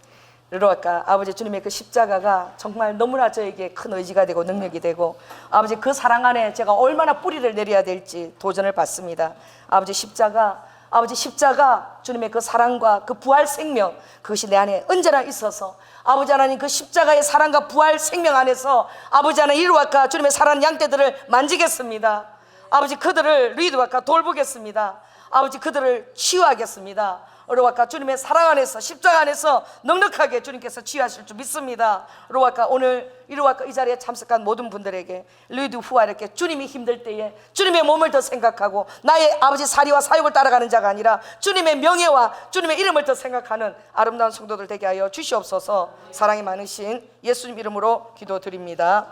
루아카 아버지 주님의 그 십자가가 정말 너무나 저에게 큰 의지가 되고 능력이 되고 아버지 그 사랑 안에 제가 얼마나 뿌리를 내려야 될지 도전을 받습니다. 아버지 십자가 주님의 그 사랑과 그 부활 생명 그것이 내 안에 언제나 있어서 아버지 하나님 그 십자가의 사랑과 부활 생명 안에서 아버지 하나님 이루아카 주님의 사랑하는 양떼들을 만지겠습니다. 아버지 그들을 리드와카 돌보겠습니다. 아버지 그들을 치유하겠습니다. 로아카 주님의 사랑 안에서 십자가 안에서 넉넉하게 주님께서 치유하실 줄 믿습니다. 로아카 오늘 이루아카 이 자리에 참석한 모든 분들에게 리드 후와 이렇게 주님이 힘들 때에 주님의 몸을 더 생각하고 나의 아버지 사리와 사욕을 따라가는 자가 아니라 주님의 명예와 주님의 이름을 더 생각하는 아름다운 성도들 되게 하여 주시옵소서. 사랑이 많으신 예수님 이름으로 기도드립니다.